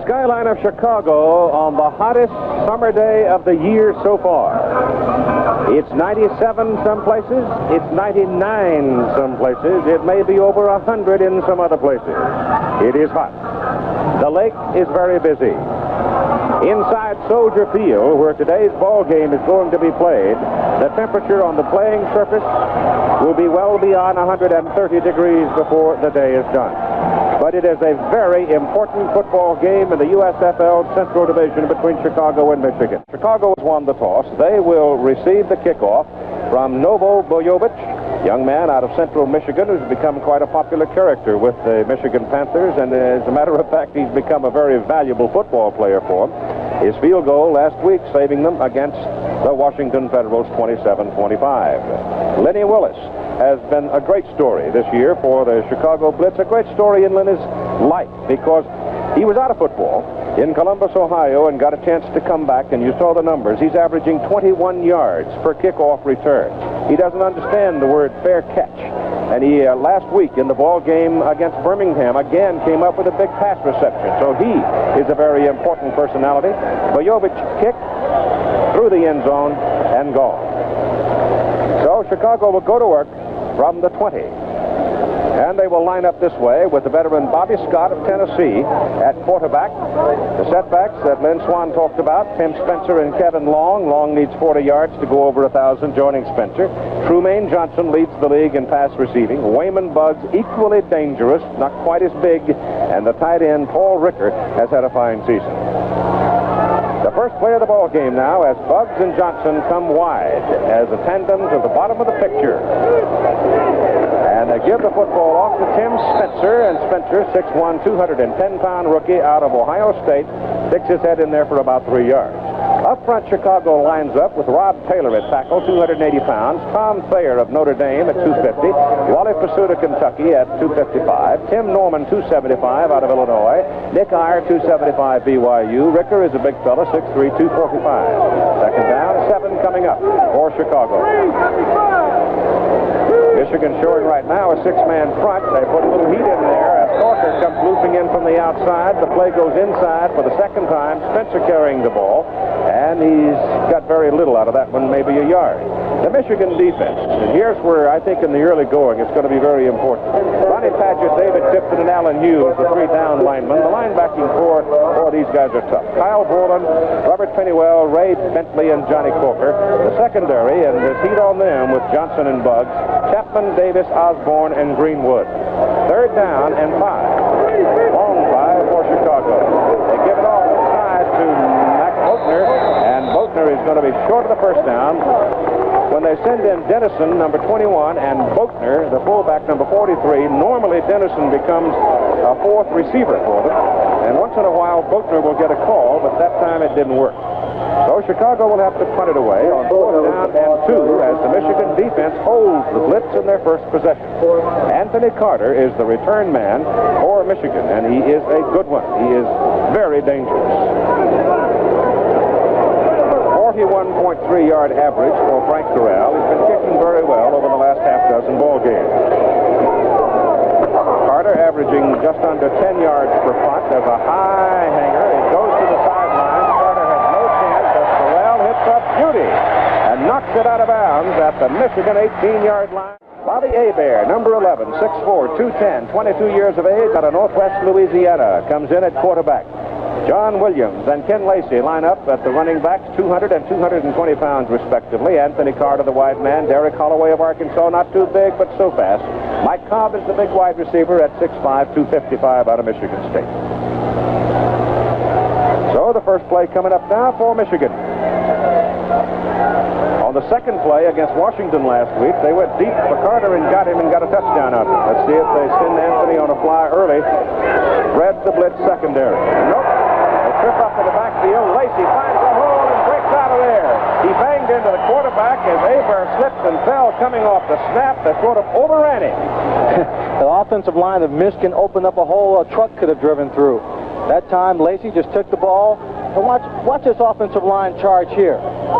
skyline of Chicago on the hottest summer day of the year so far. It's 97 some places. It's 99 some places. It may be over 100 in some other places. It is hot. The lake is very busy. Inside Soldier Field, where today's ball game is going to be played, the temperature on the playing surface will be well beyond 130 degrees before the day is done. But it is a very important football game in the USFL Central Division between Chicago and Michigan. Chicago has won the toss. They will receive the kickoff from Novo Boyovich, young man out of Central Michigan who's become quite a popular character with the Michigan Panthers, and as a matter of fact, he's become a very valuable football player for them. His field goal last week saving them against the Washington Federals 27-25. Lenny Willis has been a great story this year for the Chicago Blitz, a great story in Lenny's life because he was out of football in Columbus, Ohio, and got a chance to come back, and you saw the numbers. He's averaging 21 yards per kickoff return. He doesn't understand the word fair catch, and he last week in the ball game against Birmingham again came up with a big pass reception, so he is a very important personality. Boyovich kicked through the end zone and gone. So Chicago will go to work from the 20. And they will line up this way with the veteran Bobby Scott of Tennessee at quarterback. The setbacks that Lynn Swan talked about, Tim Spencer and Kevin Long. Long needs 40 yards to go over 1,000, joining Spencer. Trumaine Johnson leads the league in pass receiving. Wayman Buggs, equally dangerous, not quite as big. And the tight end, Paul Ricker, has had a fine season. The first play of the ball game now as Buggs and Johnson come wide as a tandem to the bottom of the picture. And they give the football off to Tim Spencer, and Spencer, 6'1", 210-pound rookie out of Ohio State, sticks his head in there for about 3 yards. Up front, Chicago lines up with Rob Taylor at tackle, 280 pounds, Tom Thayer of Notre Dame at 250, Wally Pursuit of Kentucky at 255, Tim Norman, 275 out of Illinois, Nick Iyer, 275 BYU, Ricker is a big fella, 6'3", 245. Second down, 7 coming up for Chicago. Michigan showing right now a 6-man front. They put a little heat in there as Corker comes looping in from the outside. The play goes inside for the second time. Spencer carrying the ball, and he's got very little out of that one, maybe a yard. The Michigan defense, and here's where I think in the early going it's going to be very important. Ronnie Padgett, David Tipton, and Alan Hughes, the 3 down linemen. The linebacking core, these guys are tough. Kyle Borland, Robert Pennywell, Ray Bentley, and Johnny Corker. The secondary, and there's heat on them with Johnson and Buggs, Chapman, Davis, Osborne, and Greenwood. Third down and 5. Long 5 for Chicago. They give it off inside to Mac Boatner, and Boatner is going to be short of the first down. When they send in Dennison, number 21, and Boatner, the fullback, number 43, normally Dennison becomes a 4th receiver for them. And once in a while, Boatner will get a call, but that time it didn't work. So Chicago will have to punt it away on 4th down and 2 as the Michigan defense holds the Blitz in their first possession. Anthony Carter is the return man for Michigan, and he is a good one. He is very dangerous. 41.3-yard average for Frank Corral. He's been kicking very well over the last half-dozen ball games. Carter averaging just under 10 yards per punt. There's a high hanger. It goes to the sideline. Carter has no chance as Corral hits up beauty and knocks it out of bounds at the Michigan 18-yard line. Bobby Hebert, number 11, 6'4", 210, 22 years of age, out of Northwest Louisiana, comes in at quarterback. John Williams and Ken Lacey line up at the running backs, 200 and 220 pounds respectively. Anthony Carter, the wide man. Derek Holloway of Arkansas, not too big, but so fast. Mike Cobb is the big wide receiver at 6'5", 255 out of Michigan State. So the first play coming up now for Michigan. On the second play against Washington last week, they went deep for Carter and got him and got a touchdown out of it. Let's see if they send Anthony on a fly early. Spread the Blitz secondary. Nope. Trip up to the backfield. Lacey finds a hole and breaks out of there. He banged into the quarterback as Hebert slipped and fell coming off the snap that sort of overran him. The offensive line of Michigan opened up a hole a truck could have driven through. That time, Lacey just took the ball. And watch this offensive line charge here.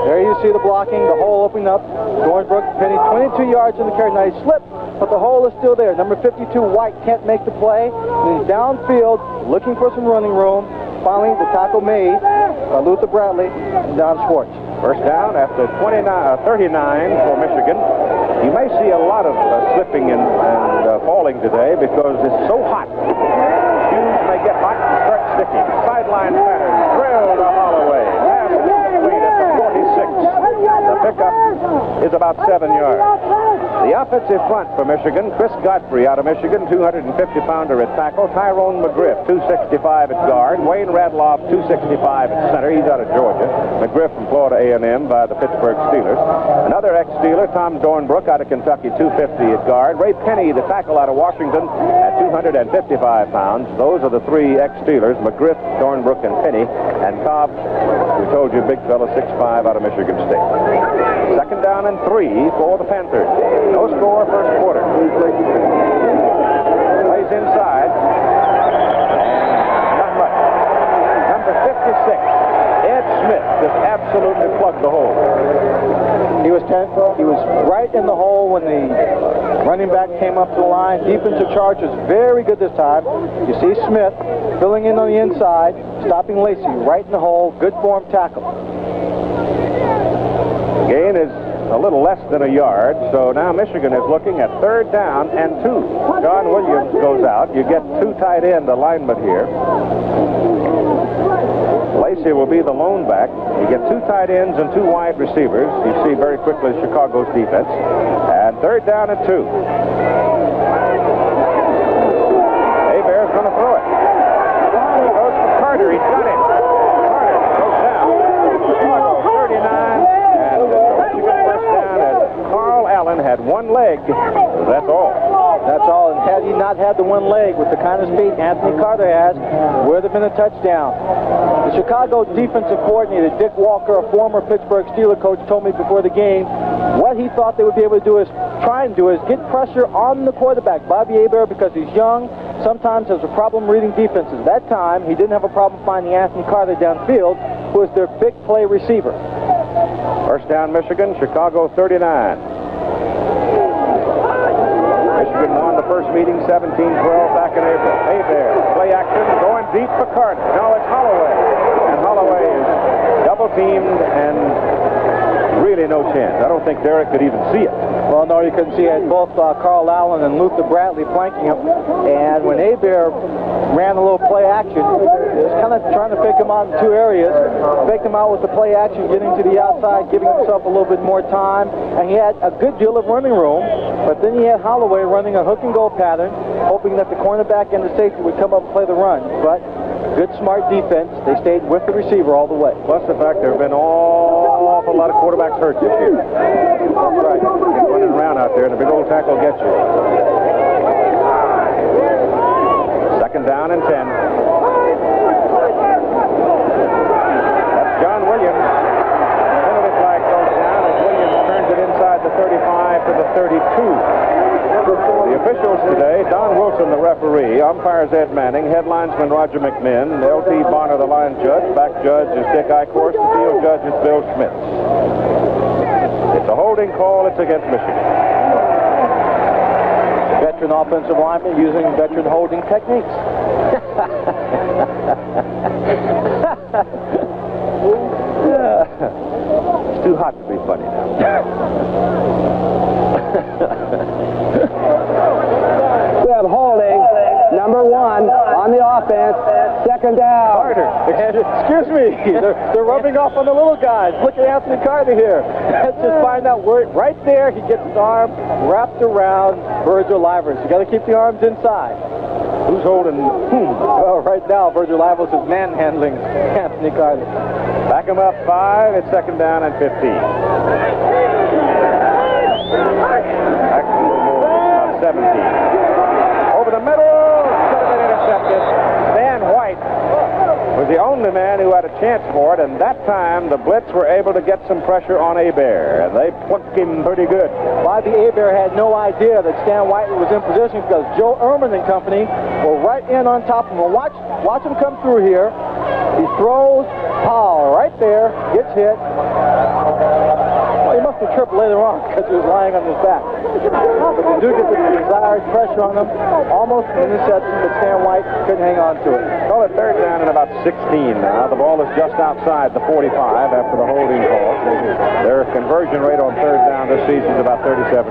There you see the blocking, the hole opening up. Thornbrook, Penny, 22 yards in the carry. Now he slipped, but the hole is still there. Number 52, White, can't make the play. And he's downfield looking for some running room. finally, the tackle made by Luther Bradley and Don Schwartz. First down after 39 for Michigan. You may see a lot of slipping and falling today because it's so hot. Shoes may get hot and start sticking. Sideline pattern, drill to Holloway. Pass is complete at the 46. The pickup is about 7 yards. The offensive front for Michigan, Chris Godfrey out of Michigan, 250-pounder at tackle. Tyrone McGriff, 265 at guard. Wayne Radloff, 265 at center. He's out of Georgia. McGriff from Florida A&M by the Pittsburgh Steelers. Another ex-Steeler, Tom Dornbrook out of Kentucky, 250 at guard. Ray Penny, the tackle out of Washington, at 255 pounds. Those are the three ex-Steelers, McGriff, Dornbrook, and Penny. And Cobb, we told you, big fella, 6'5", out of Michigan State. Second down and 3 for the Panthers. No score first quarter. Plays inside. Not much. Number 56, Ed Smith, just absolutely plugged the hole. He was right in the hole when the running back came up the line. Defensive charge was very good this time. You see Smith filling in on the inside, stopping Lacey right in the hole. Good form tackle. Gain is a little less than a yard, so now Michigan is looking at third down and 2. John Williams goes out. You get 2 tight end alignment here. Lacey will be the lone back. You get 2 tight ends and 2 wide receivers. You see very quickly Chicago's defense. And third down and 2. Hebert's going to throw it. He goes for Carter. He's got him. Carter goes down. Chicago 39. Carl Allen had 1 leg. That's all. That's all. And had he not had the 1 leg with the kind of speed Anthony Carter has, would have been a touchdown. The Chicago defensive coordinator, Dick Walker, a former Pittsburgh Steelers coach, told me before the game what he thought they would be able to do is get pressure on the quarterback, Bobby Hebert, because he's young. Sometimes has a problem reading defenses. That time, he didn't have a problem finding Anthony Carter downfield, who was their big play receiver. First down, Michigan, Chicago 39. Michigan won the first meeting 17-12 back in April. Hebert, play action, going deep for Carter. No, it's Holloway. And Holloway is double-teamed and really no chance. I don't think Derek could even see it. Well, no, you couldn't see it. Both Carl Allen and Luther Bradley flanking him. And when Hebert ran a little play action, he was kind of trying to pick him out in 2 areas. Picked him out with the play action, getting to the outside, giving himself a little bit more time. And he had a good deal of running room. But then he had Holloway running a hook and go pattern, hoping that the cornerback and the safety would come up and play the run. But good, smart defense. They stayed with the receiver all the way. Plus the fact there have been an awful lot of quarterbacks hurt this year. That's right. You're running around out there, and a big old tackle gets you. Second down and 10. That's John Williams. Penalty flag goes down as Williams turns it inside the 35 to the 32. The officials today, Don Wilson, the referee, umpires Ed Manning, head linesman Roger McMinn, L.T. Bonner, the line judge, back judge is Dick Eichhorst, the field judge is Bill Schmitz. It's a holding call. It's against Michigan. Veteran offensive lineman using veteran holding techniques. It's too hot to be funny now. We have holding, number 1 on the offense, second down. Carter. Excuse me. They're rubbing off on the little guys. Look at Anthony Carter here. Let's just find out where, right there, he gets his arm wrapped around Virgil Livers. You got to keep the arms inside. Who's holding whom? Well, right now, Virgil Livers is manhandling Anthony Carter. Back him up 5. It's second down and 15. Actually, about 17. Over the middle, could have been intercepted. Stan White was the only man who had a chance for it, and that time the Blitz were able to get some pressure on Hebert, and they plunked him pretty good. Bobby Hebert had no idea that Stan White was in position because Joe Ehrman and company were right in on top of him. Watch him come through here. He throws, pow, right there, gets hit. Well, he must have tripped later on because he was lying on his back. But they do get the desired pressure on him. Almost an interception, but Stan White couldn't hang on to it. Call it third down and about 16 now. The ball is just outside the 45 after the holding call. Their conversion rate on third down this season is about 37%.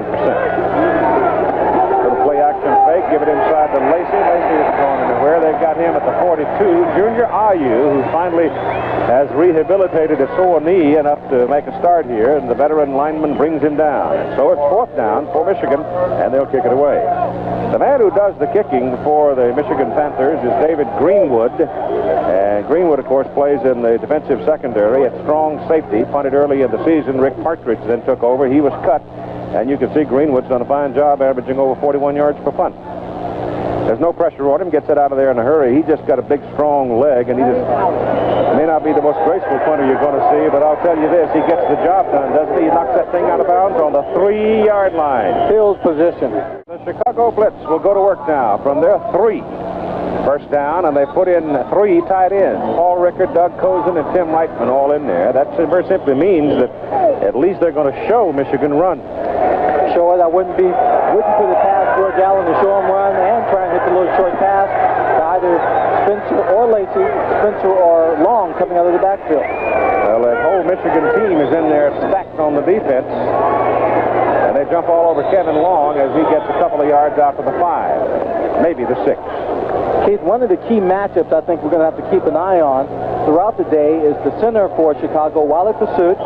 Little play action fake, give it inside to Lacey. Lacey isn't going anywhere. They've got him at the 42. Junior Ayu, who finally has rehabilitated a sore knee enough to make a start here, and the veteran lineman brings him down. And so it's fourth down for Michigan, and they'll kick it away. The man who does the kicking for the Michigan Panthers is David Greenwood. And Greenwood, of course, plays in the defensive secondary at strong safety. Punted early in the season. Rick Partridge then took over. He was cut. And you can see Greenwood's done a fine job, averaging over 41 yards per punt. There's no pressure on him. Gets it out of there in a hurry. He just got a big, strong leg, and he just may not be the most graceful punter you're going to see, but I'll tell you this, he gets the job done, doesn't he? He knocks that thing out of bounds on the 3-yard line. Field position. The Chicago Blitz will go to work now from their 3. First down, and they put in 3 tight ends. Paul Rickard, Doug Cozen, and Tim Reitman all in there. That very simply means that at least they're going to show Michigan run. Show it. I wouldn't put it past George Allen to show him run and try and hit the little short pass to either Spencer or Lacey, Spencer or Long coming out of the backfield. Well, that whole Michigan team is in there stacked on the defense. And they jump all over Kevin Long as he gets a couple of yards out to the 5, maybe the 6. Keith, one of the key matchups I think we're going to have to keep an eye on throughout the day is the center for Chicago, Wally Pursuit,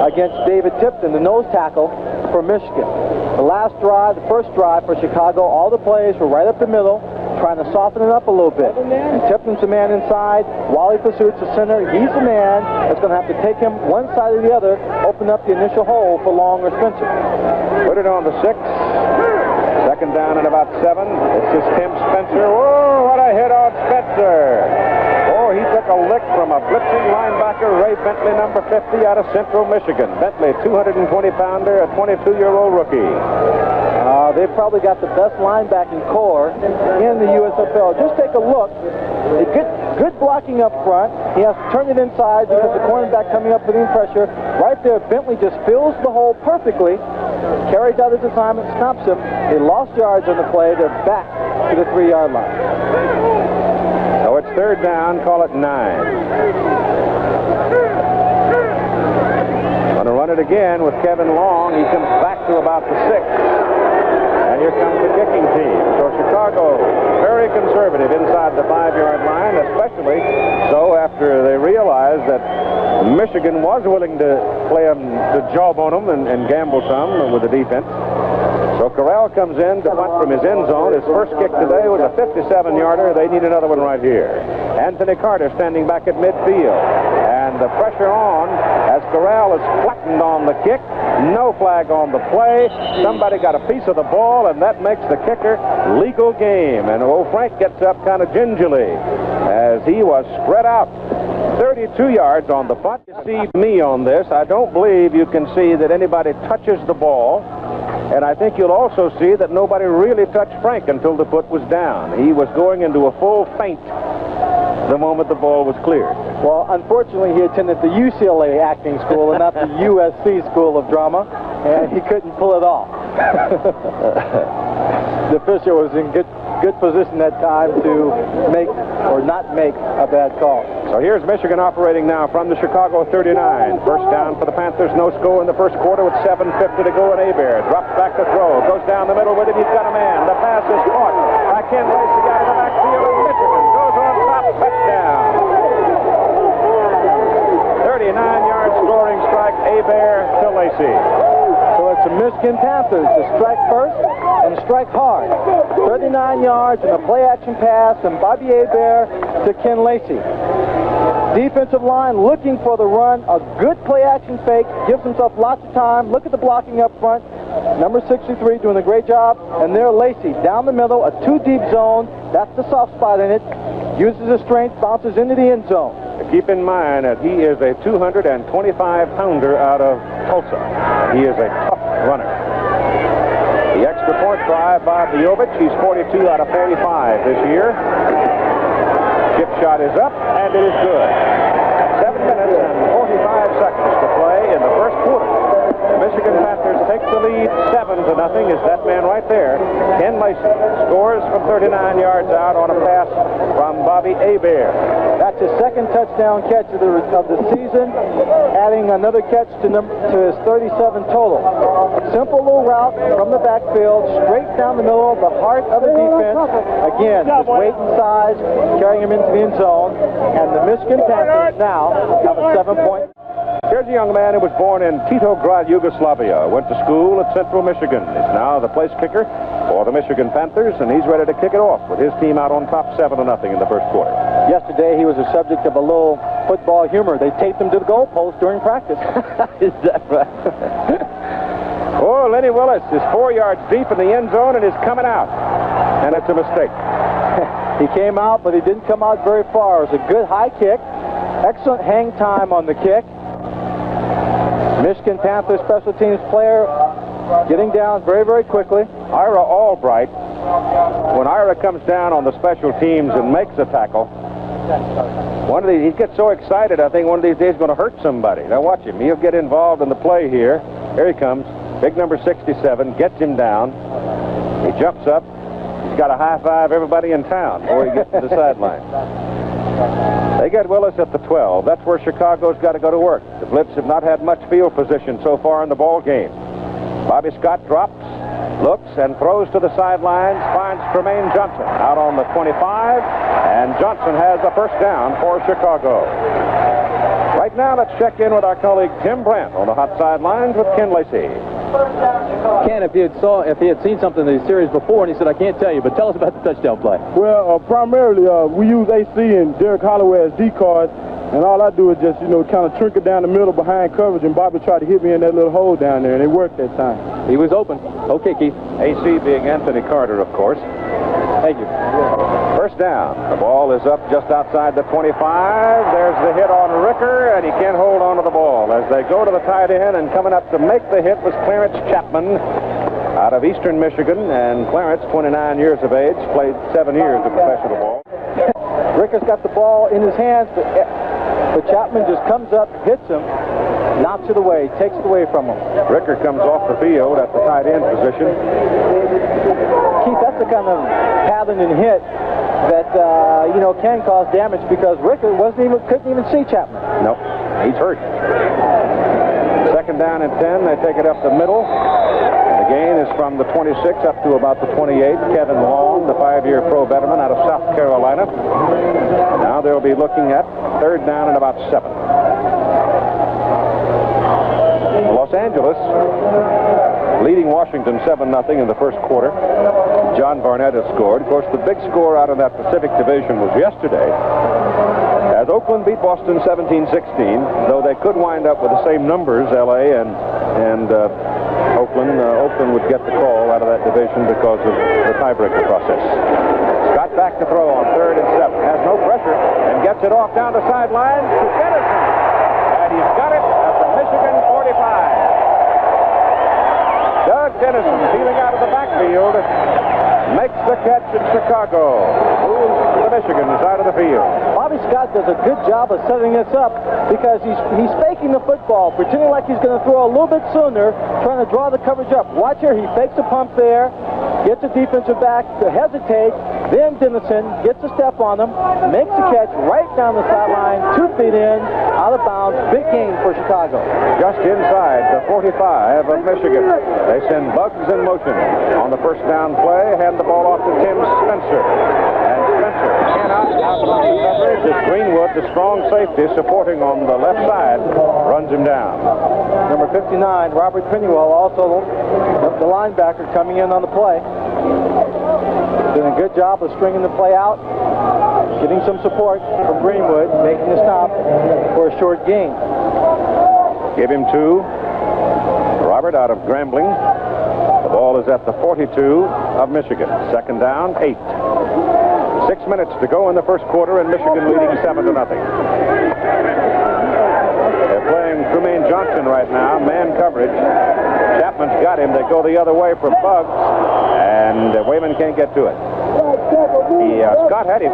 against David Tipton, the nose tackle for Michigan. The last drive, the first drive for Chicago, all the plays were right up the middle, trying to soften it up a little bit. And Tipton's the man inside. Wally Pursuit's the center. He's the man that's going to have to take him one side or the other, open up the initial hole for Long or Spencer. Put it on the 6. Second down and about 7. It's just Tim Spencer. Whoa, what a hit on Spencer. Oh, he took a lick from a blitzing linebacker, Ray Bentley, number 50, out of Central Michigan. Bentley, 220-pounder, a 22-year-old rookie. They've probably got the best linebacking core in the USFL. Just take a look. Good blocking up front. He has to turn it inside because the cornerback coming up putting pressure. Right there, Bentley just fills the hole perfectly, carries out his assignment, stops him. They lost yards on the play. They're back to the 3-yard line. So it's third down. Call it 9. Going to run it again with Kevin Long. He comes back to about the 6. And here comes the kicking team. So Chicago, very conservative inside the 5-yard line, especially so after they realized that Michigan was willing to play the job on them and gamble some with the defense. So Corral comes in to punt from his end zone. His first kick today was a 57-yarder. They need another one right here. Anthony Carter standing back at midfield. And the pressure on as Corral is flattened on the kick. No flag on the play. Somebody got a piece of the ball, and that makes the kicker legal game. And old Frank gets up kind of gingerly as he was spread out. 32 yards on the punt. You see me on this. I don't believe you can see that anybody touches the ball. And I think you'll also see that nobody really touched Frank until the foot was down. He was going into a full feint the moment the ball was cleared. Well, unfortunately, he attended the UCLA acting school and not the USC School of Drama, and he couldn't pull it off. The official was in good position that time to make or not make a bad call. So here's Michigan operating now from the Chicago 39. First down for the Panthers. No score in the first quarter with 7:50 to go, and Hebert drops back to throw. Goes down the middle with it. He's got a man. The pass is caught by Ken Lacey out of the backfield, and Michigan goes on top. Touchdown. 39-yard scoring strike, Hebert to Lacey. So it's the Michigan Panthers to strike first and strike hard. 39 yards and a play-action pass from Bobby Hebert to Ken Lacey. Defensive line looking for the run. A good play-action fake. Gives himself lots of time. Look at the blocking up front. Number 63 doing a great job. And there Lacey down the middle, a 2-deep zone. That's the soft spot in it. Uses his strength, bounces into the end zone. Keep in mind that he is a 225-pounder out of Tulsa. He is a tough runner. The extra point try by Bojovich. He's 42 out of 45 this year. Chip shot is up, and it is good. 7 minutes and 45 seconds to play in the first quarter. Michigan Michigan Panthers take the lead 7-0 as that man right there, Ken Lacey, scores from 39 yards out on a pass from Bobby Hebert. That's his second touchdown catch of the season, adding another catch to his 37 total. Simple little route from the backfield, straight down the middle of the heart of the defense. Again, his weight and size carrying him into the end zone, and the Michigan Panthers now have a 7-point. Here's a young man who was born in Titograd, Yugoslavia, went to school at Central Michigan, is now the place kicker for the Michigan Panthers, and he's ready to kick it off with his team out on top 7-0 in the first quarter. Yesterday, he was the subject of a little football humor. They taped him to the goalpost during practice. Is that right? Oh, Lenny Willis is 4 yards deep in the end zone and is coming out, and it's a mistake. He came out, but he didn't come out very far. It was a good high kick. Excellent hang time on the kick. Michigan Panthers special teams player getting down very, very quickly. Ira Albright, when Ira comes down on the special teams and makes a tackle, he gets so excited, I think one of these days he's going to hurt somebody. Now watch him. He'll get involved in the play here. Here he comes. Big number 67, gets him down. He jumps up. He's got to high-five everybody in town before he gets to the sideline. They get Willis at the 12. That's where Chicago's got to go to work. The Blitz have not had much field position so far in the ball game. Bobby Scott drops, looks, and throws to the sidelines, finds Tremaine Johnson out on the 25, and Johnson has a first down for Chicago. Right now, let's check in with our colleague Tim Brandt on the hot sidelines with Ken Lacey. Ken, if he had seen something in the series before, and he said, I can't tell you, but tell us about the touchdown play. Well, primarily, we use AC and Derek Holloway as decoys, and all I do is just, kind of trickle down the middle behind coverage, and Bobby tried to hit me in that little hole down there, and it worked that time. He was open. Okay, Keith. AC being Anthony Carter, of course. Thank you. First down. The ball is up just outside the 25. There's the hit on Ricker, and he can't hold on to the ball. As they go to the tight end, and coming up to make the hit was Clarence Chapman out of Eastern Michigan. And Clarence, 29 years of age, played 7 years of professional ball. Ricker's got the ball in his hands, but Chapman just comes up, hits him, knocks it away, takes it away from him. Ricker comes off the field at the tight end position. Keith, that's the kind of pattern and hit that can cause damage, because Ricker couldn't even see Chapman. Nope, he's hurt. Second down and 10. They take it up the middle. And the gain is from the 26 up to about the 28. Kevin Long, the 5-year pro veteran out of South Carolina. Now they'll be looking at third down and about 7. Los Angeles leading Washington 7-0 in the first quarter. John Barnett has scored. Of course, the big score out of that Pacific Division was yesterday, as Oakland beat Boston 17-16, though they could wind up with the same numbers, L.A. and Oakland. Oakland would get the call out of that division because of the tiebreaker process. Scott back to throw on 3rd and 7. Has no pressure and gets it off down the sideline to Dennison. And he's got it at the Michigan 45. Doug Dennison, peeling out of the backfield, makes the catch in Chicago. Moves to the Michigan side of the field. Bobby Scott does a good job of setting this up, because he's faking the football, pretending like he's going to throw a little bit sooner, trying to draw the coverage up. Watch here, he fakes a pump there, gets the defensive back to hesitate, then Dennison gets a step on him, makes the catch right down the sideline, 2 feet in, out of bounds. Big gain for Chicago. Just inside the 45 of Michigan. They send Bugs in motion on the first down play, hand the ball off to Tim Spencer. And Spencer cannot outrun the coverage as Greenwood, the strong safety supporting on the left side, runs him down. Number 59, Robert Pennywell, also the linebacker, coming in on the play. Doing a good job of stringing the play out, getting some support from Greenwood, making the stop for a short gain. Give him 2. Robert out of Grambling. The ball is at the 42 of Michigan. Second down, 8. 6 minutes to go in the first quarter, and Michigan leading 7-0. They're playing Tremaine Johnson right now, man coverage. Chapman's got him. They go the other way for Bugs, and Wayman can't get to it. Scott had him.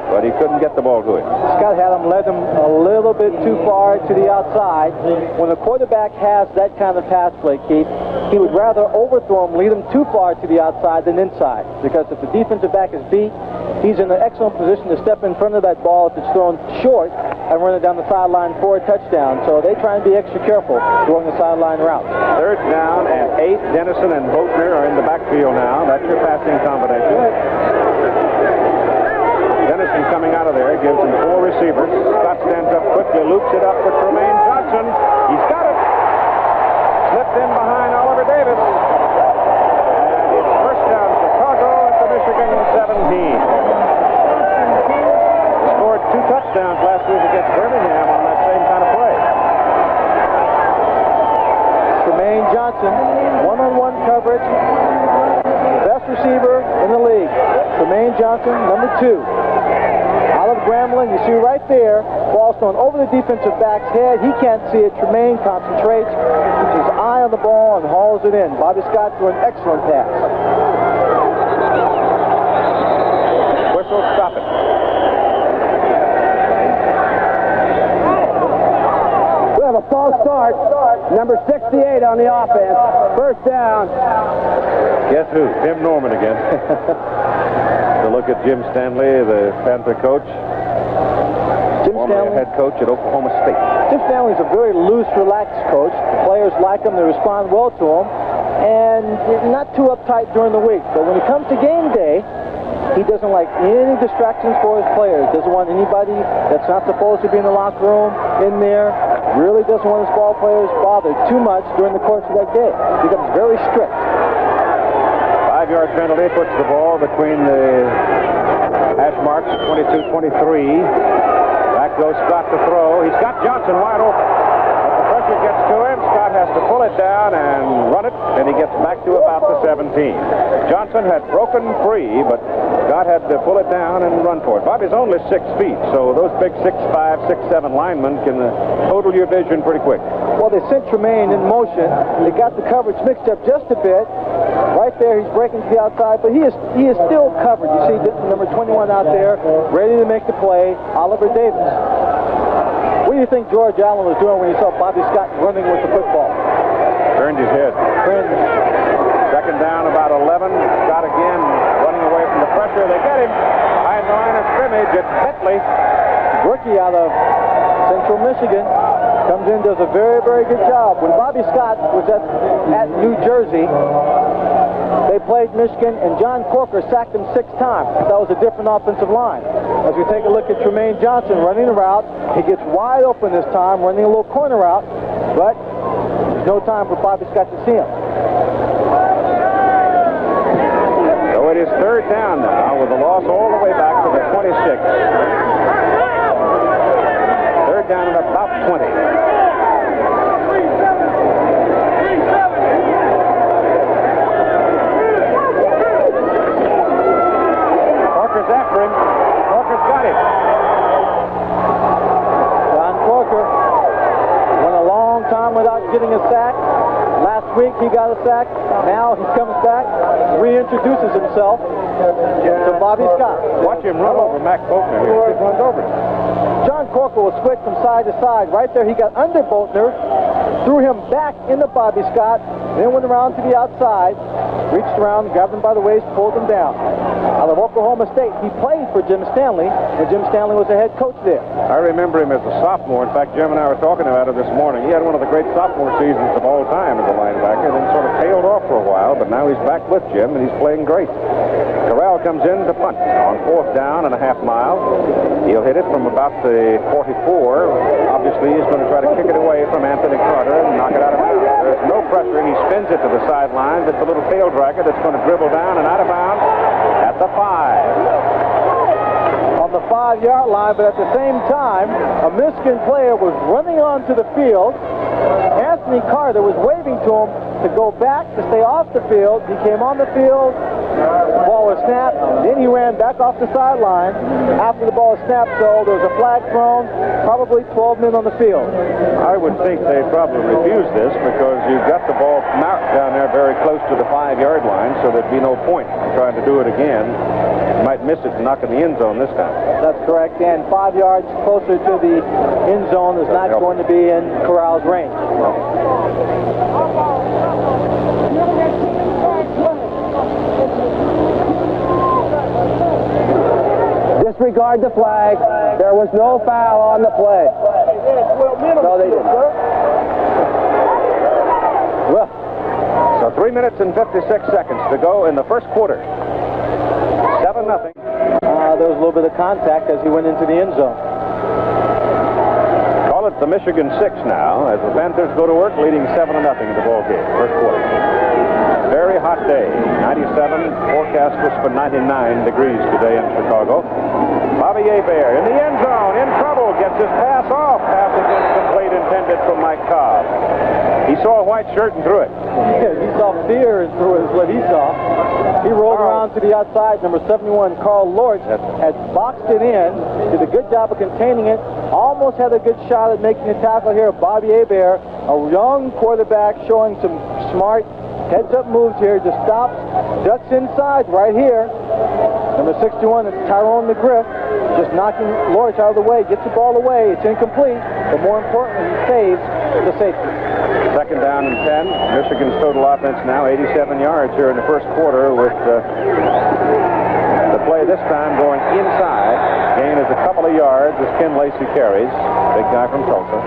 but he couldn't get the ball to him. Scott had him led him a little bit too far to the outside. When a quarterback has that kind of pass play, Keith, he would rather overthrow him, lead him too far to the outside than inside. Because if the defensive back is beat, he's in an excellent position to step in front of that ball if it's thrown short and run it down the sideline for a touchdown. So they try and be extra careful during the sideline route. Third down and 8. Dennison and Boatner are in the backfield now. That's your passing combination. Dennison coming out of there, gives him 4 receivers. Scott stands up quickly, loops it up for Tremaine Johnson. He's got it. Slipped in behind Oliver Davis. And it's first down Chicago at the Michigan 17. Scored 2 touchdowns last week against Birmingham on that same kind of play. Tremaine Johnson, one-on-one coverage. Best receiver in the league. Tremaine Johnson, number 2. Olive Grambling, you see right there, ball's thrown over the defensive back's head. He can't see it. Tremaine concentrates, keeps his eye on the ball, and hauls it in. Bobby Scott threw an excellent pass. Whistle, stop it. We have a false start. Number 68 on the offense. First down. Guess who? Tim Norman again. To look at Jim Stanley, the Panther coach. Former head coach at Oklahoma State. Jim Stanley's a very loose, relaxed coach. The players like him. They respond well to him. And not too uptight during the week. But when it comes to game day, he doesn't like any distractions for his players. Doesn't want anybody that's not supposed to be in the locker room in there. Really doesn't want his ball players bothered too much during the course of that day. He becomes very strict. 5-yard penalty puts the ball between the hash marks, 22-23. Back goes Scott to throw. He's got Johnson wide open. But the pressure gets to him. Scott has to pull it down and run it, and he gets back to about the 17. Johnson had broken free, but Scott had to pull it down and run for it. Bobby's only 6 feet, so those big 6'5", 6'7" linemen can total your vision pretty quick. Well, they sent Tremaine in motion. They got the coverage mixed up just a bit. Right there, he's breaking to the outside, but he is still covered. You see number 21 out there, ready to make the play, Oliver Davis. What do you think George Allen was doing when he saw Bobby Scott running with the football? Turned his head. Second down, about 11. Scott again running away from the pressure. They get him behind the line of scrimmage. It's Bentley. Rookie out of Central Michigan. Comes in, does a very, very good job. When Bobby Scott was at New Jersey, they played Michigan, and John Corker sacked him 6 times. That was a different offensive line. As we take a look at Tremaine Johnson running the route, he gets wide open this time, running a little corner route, but there's no time for Bobby Scott to see him. So it is third down now with the loss all the way back to the 26. Third down at about 20. Corker's after him. Corker's got him. John Corker went a long time without getting a sack. Last week he got a sack. Now he comes back, reintroduces himself to Bobby Scott. Watch him run over Mac Boatner here. He just runs over him. John Corker will switch from side to side. Right there, he got under Boatner, threw him back into Bobby Scott, then went around to the outside, reached around, grabbed him by the waist, pulled him down. Out of Oklahoma State, he played for Jim Stanley, and Jim Stanley was the head coach there. I remember him as a sophomore. In fact, Jim and I were talking about it this morning. He had one of the great sophomore seasons of all time as a linebacker, then sort of tailed off for a while, but now he's back with Jim, and he's playing great. Corral comes in to punt on 4th down and a half mile. He'll hit it from about the 44. Obviously, he's going to try to kick it away from Anthony Carter and knock it out of bounds. There's no pressure. He spins it to the sideline. It's a little tail dragger that's going to dribble down and out of bounds at the 5. On the 5-yard line, but at the same time, a Michigan player was running onto the field. Anthony Carter was waving to him to go back, to stay off the field. He came on the field, The ball was snapped. Then he ran back off the sideline after the ball was snapped, so there was a flag thrown, probably 12 men on the field. I would think they probably refused this because you've got the ball marked down there very close to the 5-yard line, so there'd be no point in trying to do it again. You might miss it and knock in the end zone this time. That's correct, and 5 yards closer to the end zone is not going to be in Corral's range. Disregard the flag. There was no foul on the play. No, they didn't. Well, so 3 minutes and 56 seconds to go in the first quarter. 7-0. There was a little bit of contact as he went into the end zone. Call it the Michigan 6 now as the Panthers go to work leading 7-0 in the ball game. First quarter. Very hot day. 97. Forecast was for 99 degrees today in Chicago. Bobby Hebert in the end zone, in trouble, gets his pass off. Pass is incomplete, intended for Mike Cobb. He saw a white shirt and threw it. Yeah, he saw fear and threw it is what he saw. He rolled around to the outside. Number 71, Carl Lorch, had boxed it in, did a good job of containing it, almost had a good shot at making a tackle here. Bobby Hebert, a young quarterback showing some smart heads-up moves here, just stops, ducks inside right here. Number 61, it's Tyrone McGriff, just knocking Lorch out of the way, gets the ball away. It's incomplete, but more importantly, he saves the safety. Second down and 10. Michigan's total offense now 87 yards here in the first quarter with the play this time going inside. Gain is a couple of yards as Ken Lacey carries. Big guy from Tulsa.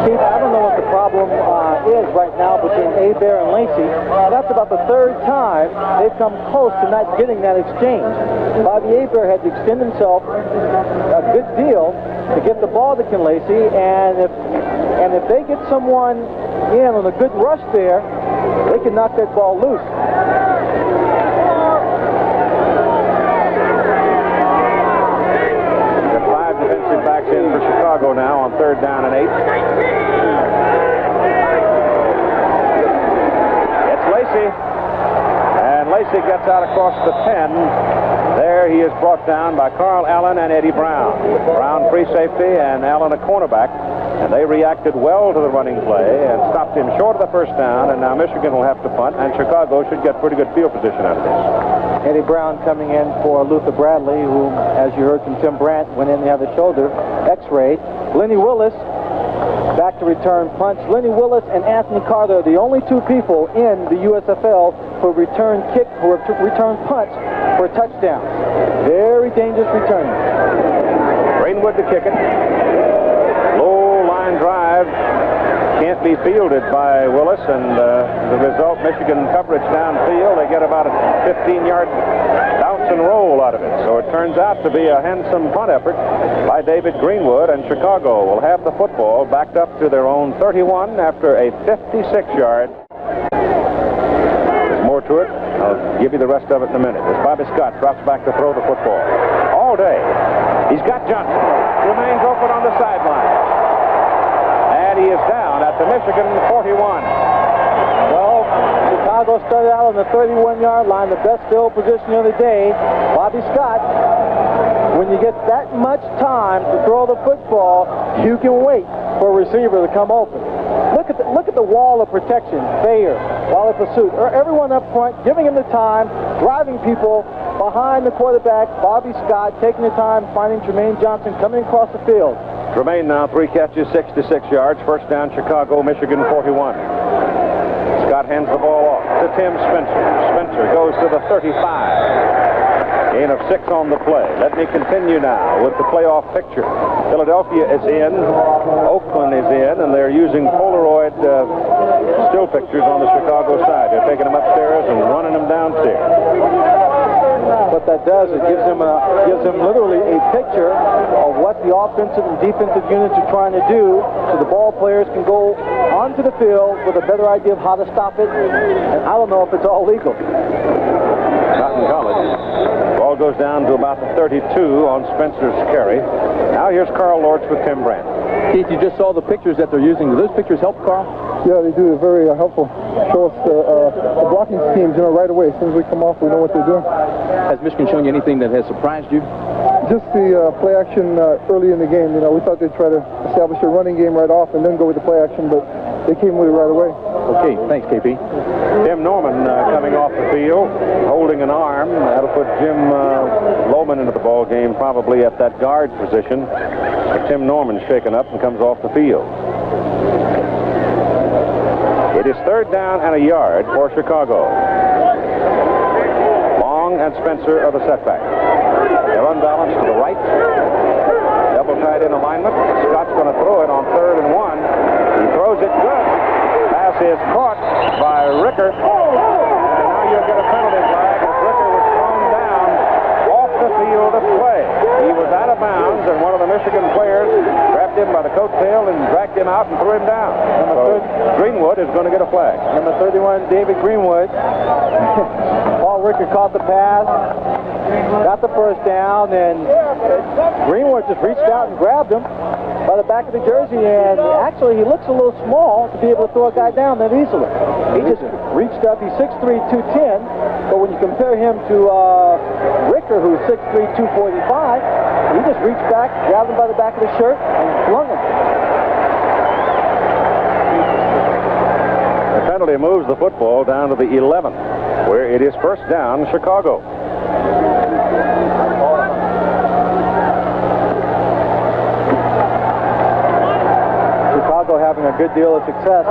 Keith, I don't know what the problem is right now between Hebert and Lacey. That's about the third time they've come close to not getting that exchange. Bobby Hebert had to extend himself a good deal to get the ball to Ken Lacey, and if they get someone in on a good rush there, they can knock that ball loose. Got 5 defensive backs in for Chicago now on 3rd down and 8. It's Lacey, and Lacey gets out across the 10. There he is brought down by Carl Allen and Eddie Brown. Brown free safety and Allen a cornerback. And they reacted well to the running play and stopped him short of the first down, and now Michigan will have to punt, and Chicago should get pretty good field position out of this. Eddie Brown coming in for Luther Bradley, who, as you heard from Tim Brandt, went in to have the shoulder x-rayed. Lenny Willis back to return punts. Lenny Willis and Anthony Carter are the only 2 people in the USFL who return punts for touchdowns. Very dangerous returning. Greenwood to kick it. Drive can't be fielded by Willis, and the result, Michigan coverage downfield. They get about a 15-yard bounce and roll out of it. So it turns out to be a handsome punt effort by David Greenwood, and Chicago will have the football backed up to their own 31 after a 56-yard. There's more to it. I'll give you the rest of it in a minute. As Bobby Scott drops back to throw the football. All day. He's got Johnson. Remains open on the sideline. And he is down at the Michigan 41. Well, Chicago started out on the 31-yard line, the best field position of the day. Bobby Scott, when you get that much time to throw the football, you can wait for a receiver to come open. Look at the wall of protection. Thayer, Wally Pursuit, everyone up front, giving him the time, driving people behind the quarterback. Bobby Scott taking the time, finding Tremaine Johnson coming across the field. Tremaine now 3 catches, 66 yards. First down, Chicago, Michigan 41. Scott hands the ball off to Tim Spencer. Spencer goes to the 35. Gain of 6 on the play. Let me continue now with the playoff picture. Philadelphia is in, Oakland is in, and they're using Polaroid still pictures on the Chicago side. They're taking them upstairs and running them downstairs. What that does, it gives them literally a picture of what the offensive and defensive units are trying to do, so the ball players can go onto the field with a better idea of how to stop it. And I don't know if it's all legal. Not in college. Ball goes down to about the 32 on Spencer's carry. Now here's Carl Lorch with Tim Brandt. Keith, you just saw the pictures that they're using. Do those pictures help, Carl? Yeah, they do. They're very helpful. Show us the blocking schemes, right away. As soon as we come off, we know what they're doing. Has Michigan shown you anything that has surprised you? Just the play action early in the game. We thought they'd try to establish a running game right off and then go with the play action, but they came with it right away. Okay, thanks, KP. Tim Norman coming off the field, holding an arm. That'll put Jim Lohman into the ball game, probably at that guard position. But Tim Norman's shaken up and comes off the field. It is 3rd down and a yard for Chicago. Long and Spencer are the setback. They're unbalanced to the right. Double tight in alignment. Scott's going to throw it on 3rd and 1. He throws it good. Pass is caught by Ricker. And now you'll get a penalty flag as Ricker was thrown down off the field of play. He was out of bounds, and one of the Michigan players grabbed him by the coattail and dragged him out and threw him down. So Greenwood is going to get a flag. Number 31, David Greenwood. Paul Ricker caught the pass, got the first down, and Greenwood just reached out and grabbed him by the back of the jersey, and actually he looks a little small to be able to throw a guy down that easily. He just reached up. He's 6'3", 210, but when you compare him to Ricker, who's 6'3", 245, he just reached back, grabbed him by the back of the shirt, and flung him. The penalty moves the football down to the 11, where it is 1st down, Chicago. Chicago having a good deal of success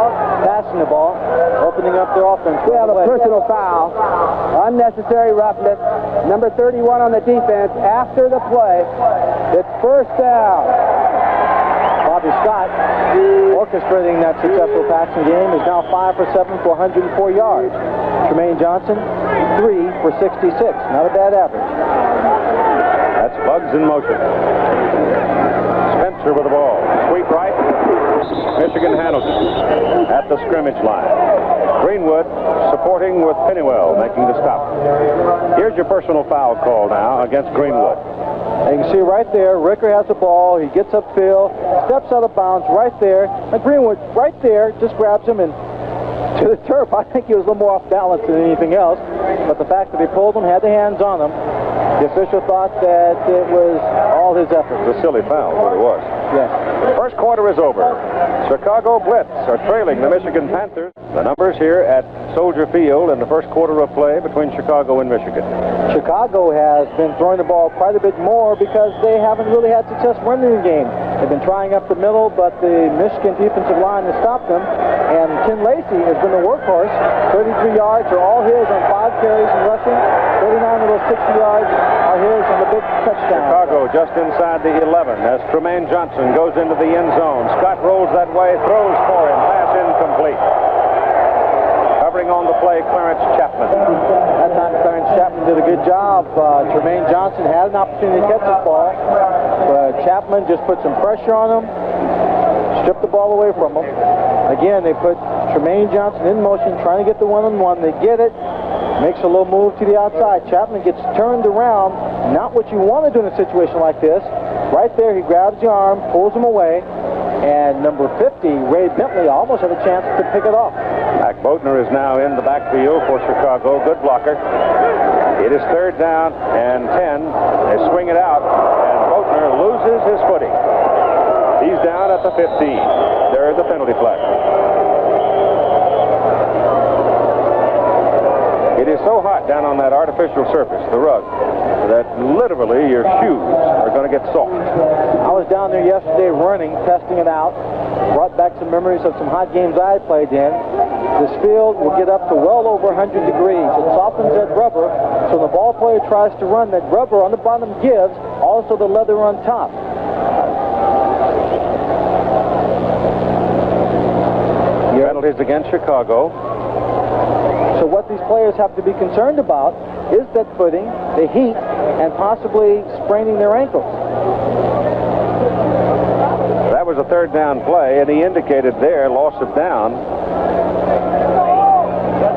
passing the ball, opening up their offense. We have a personal foul, unnecessary roughness, number 31 on the defense after the play. It's 1st down. Bobby Scott, orchestrating that successful passing game, is now 5 for 7 for 104 yards. Tremaine Johnson, 3 for 66. Not a bad average. That's Bugs in motion. Spencer with the ball. Sweep right. Michigan handles it at the scrimmage line. Greenwood supporting with Pennywell, making the stop. Here's your personal foul call now against Greenwood. And you can see right there, Ricker has the ball. He gets upfield, steps out of bounds right there. And Greenwood right there just grabs him and to the turf. I think he was a little more off balance than anything else. But the fact that he pulled him, had the hands on him, the official thought that it was all his effort. It was a silly foul, what it was. Yes. First quarter is over. Chicago Blitz are trailing the Michigan Panthers. The numbers here at Soldier Field in the first quarter of play between Chicago and Michigan. Chicago has been throwing the ball quite a bit more because they haven't really had success running the game. They've been trying up the middle, but the Michigan defensive line has stopped them. And Ken Lacey has been the workhorse. 33 yards are all his on 5 carries and rushing. 39 of those 60 yards are his on the big touchdown. Chicago just inside the 11 as Tremaine Johnson goes into the end zone. Scott rolls that way, throws for him. Pass incomplete. Covering on the play, Clarence Chapman. That time Clarence Chapman did a good job. Tremaine Johnson had an opportunity to catch the ball, but Chapman just put some pressure on him, stripped the ball away from him. Again, they put Tremaine Johnson in motion, trying to get the one-on-one. They get it, makes a little move to the outside. Chapman gets turned around, not what you want to do in a situation like this. Right there, he grabs the arm, pulls him away, and number 50, Ray Bentley, almost had a chance to pick it off. Mac Boatner is now in the backfield for Chicago. Good blocker. It is 3rd down and 10. They swing it out, and Boatner loses his footing. He's down at the 15. There's the penalty flag. It is so hot down on that artificial surface, the rug, that literally your shoes are going to get soaked. I was down there yesterday running, testing it out. Brought back some memories of some hot games I played in. This field will get up to well over 100 degrees. It softens that rubber, so the ball player tries to run, that rubber on the bottom gives, also the leather on top. Penalties against Chicago. So what these players have to be concerned about is that footing, the heat, and possibly spraining their ankles. That was a 3rd down play, and he indicated there, loss of down.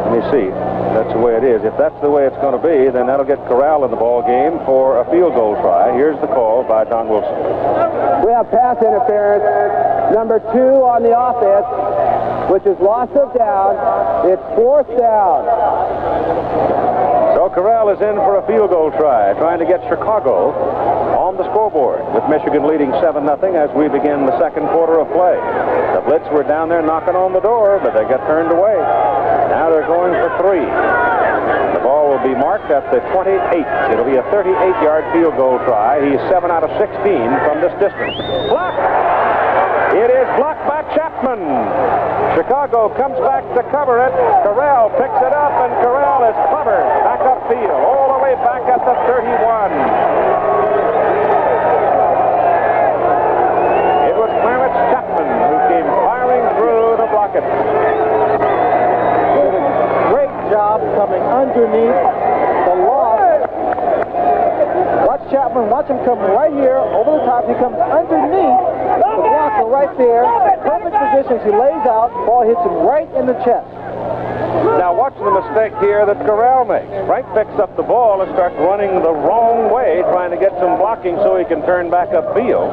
Let me see. That's the way it is. If that's the way it's going to be, then that'll get Corral in the ball game for a field goal try. Here's the call by Don Wilson. We have pass interference, number 2 on the offense. which is loss of down. It's 4th down. So Corral is in for a field goal try, trying to get Chicago on the scoreboard, with Michigan leading 7-0 as we begin the second quarter of play. The Blitz were down there knocking on the door, but they got turned away. Now they're going for 3. The ball will be marked at the 28. It'll be a 38-yard field goal try. He's 7 out of 16 from this distance. Blocked! It is blocked by Chapman. Chicago comes back to cover it. Corral picks it up, and Corral is covered back upfield, all the way back at the 31. It was Clarence Chapman who came firing through to block it. Great job coming underneath the loss. Watch Chapman, watch him come right here over the top. He comes underneath the blocker right there. Perfect positions. He lays out. Ball hits him right in the chest. Now watch the mistake here that Corral makes. Frank picks up the ball and starts running the wrong way, trying to get some blocking so he can turn back upfield.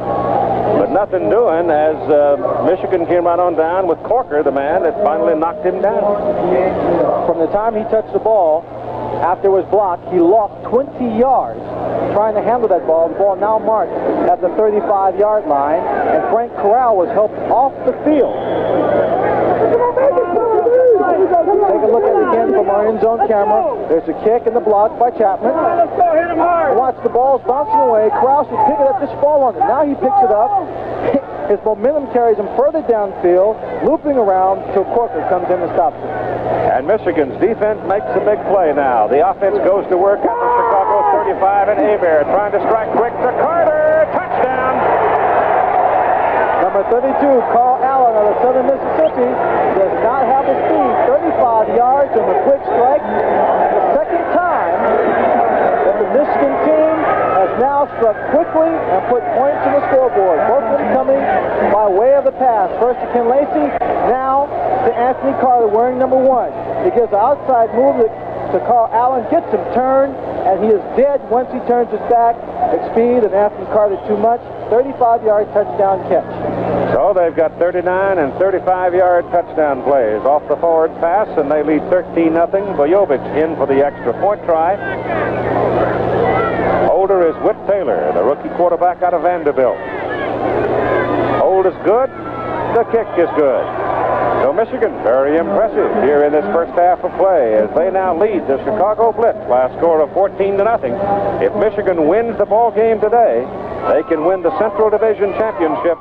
But nothing doing as Michigan came right on down with Corker, the man that finally knocked him down. From the time he touched the ball, after it was blocked, he lost 20 yards trying to handle that ball. The ball now marked at the 35-yard line, and Frank Corral was helped off the field. Take a look at it again from our end zone camera. There's a kick and the block by Chapman. Watch, the ball's bouncing away. Corral should pick it up, just fall on it. Now he picks it up. His momentum carries him further downfield, looping around till Corker comes in and stops it. And Michigan's defense makes a big play now. The offense goes to work at the Chicago 35, and Hebert trying to strike quick to Carter. Touchdown! Number 32, Carl Allen of the Southern Mississippi, does not have the speed. 35 yards and a quick strike. The second time that the Michigan team has now struck quickly and put points on the scoreboard. Both of them coming by way of the pass. First to Ken Lacey, now to Anthony Carter wearing number 1. He gives an outside move to Carl Allen, gets him turned, and he is dead once he turns his back. At speed, and Anthony Carter too much. 35-yard touchdown catch. So they've got 39 and 35-yard touchdown plays off the forward pass, and they lead 13-0. Bojovic in for the extra point try. Holder is Whit Taylor, the rookie quarterback out of Vanderbilt. Hold is good. The kick is good. So Michigan, very impressive here in this first half of play as they now lead the Chicago Blitz. Last score of 14-0. If Michigan wins the ball game today, they can win the Central Division Championship.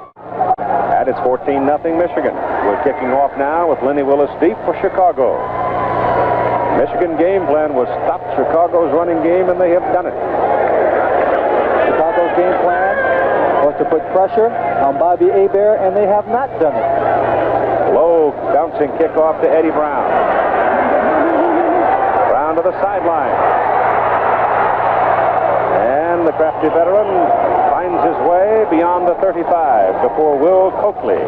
And it's 14-0 Michigan. We're kicking off now with Lenny Willis deep for Chicago. Michigan game plan was stop Chicago's running game, and they have done it. Chicago's game plan was to put pressure on Bobby Hebert, and they have not done it. Low bouncing kickoff to Eddie Brown. Brown to the sideline. And the crafty veteran finds his way beyond the 35 before Will Coakley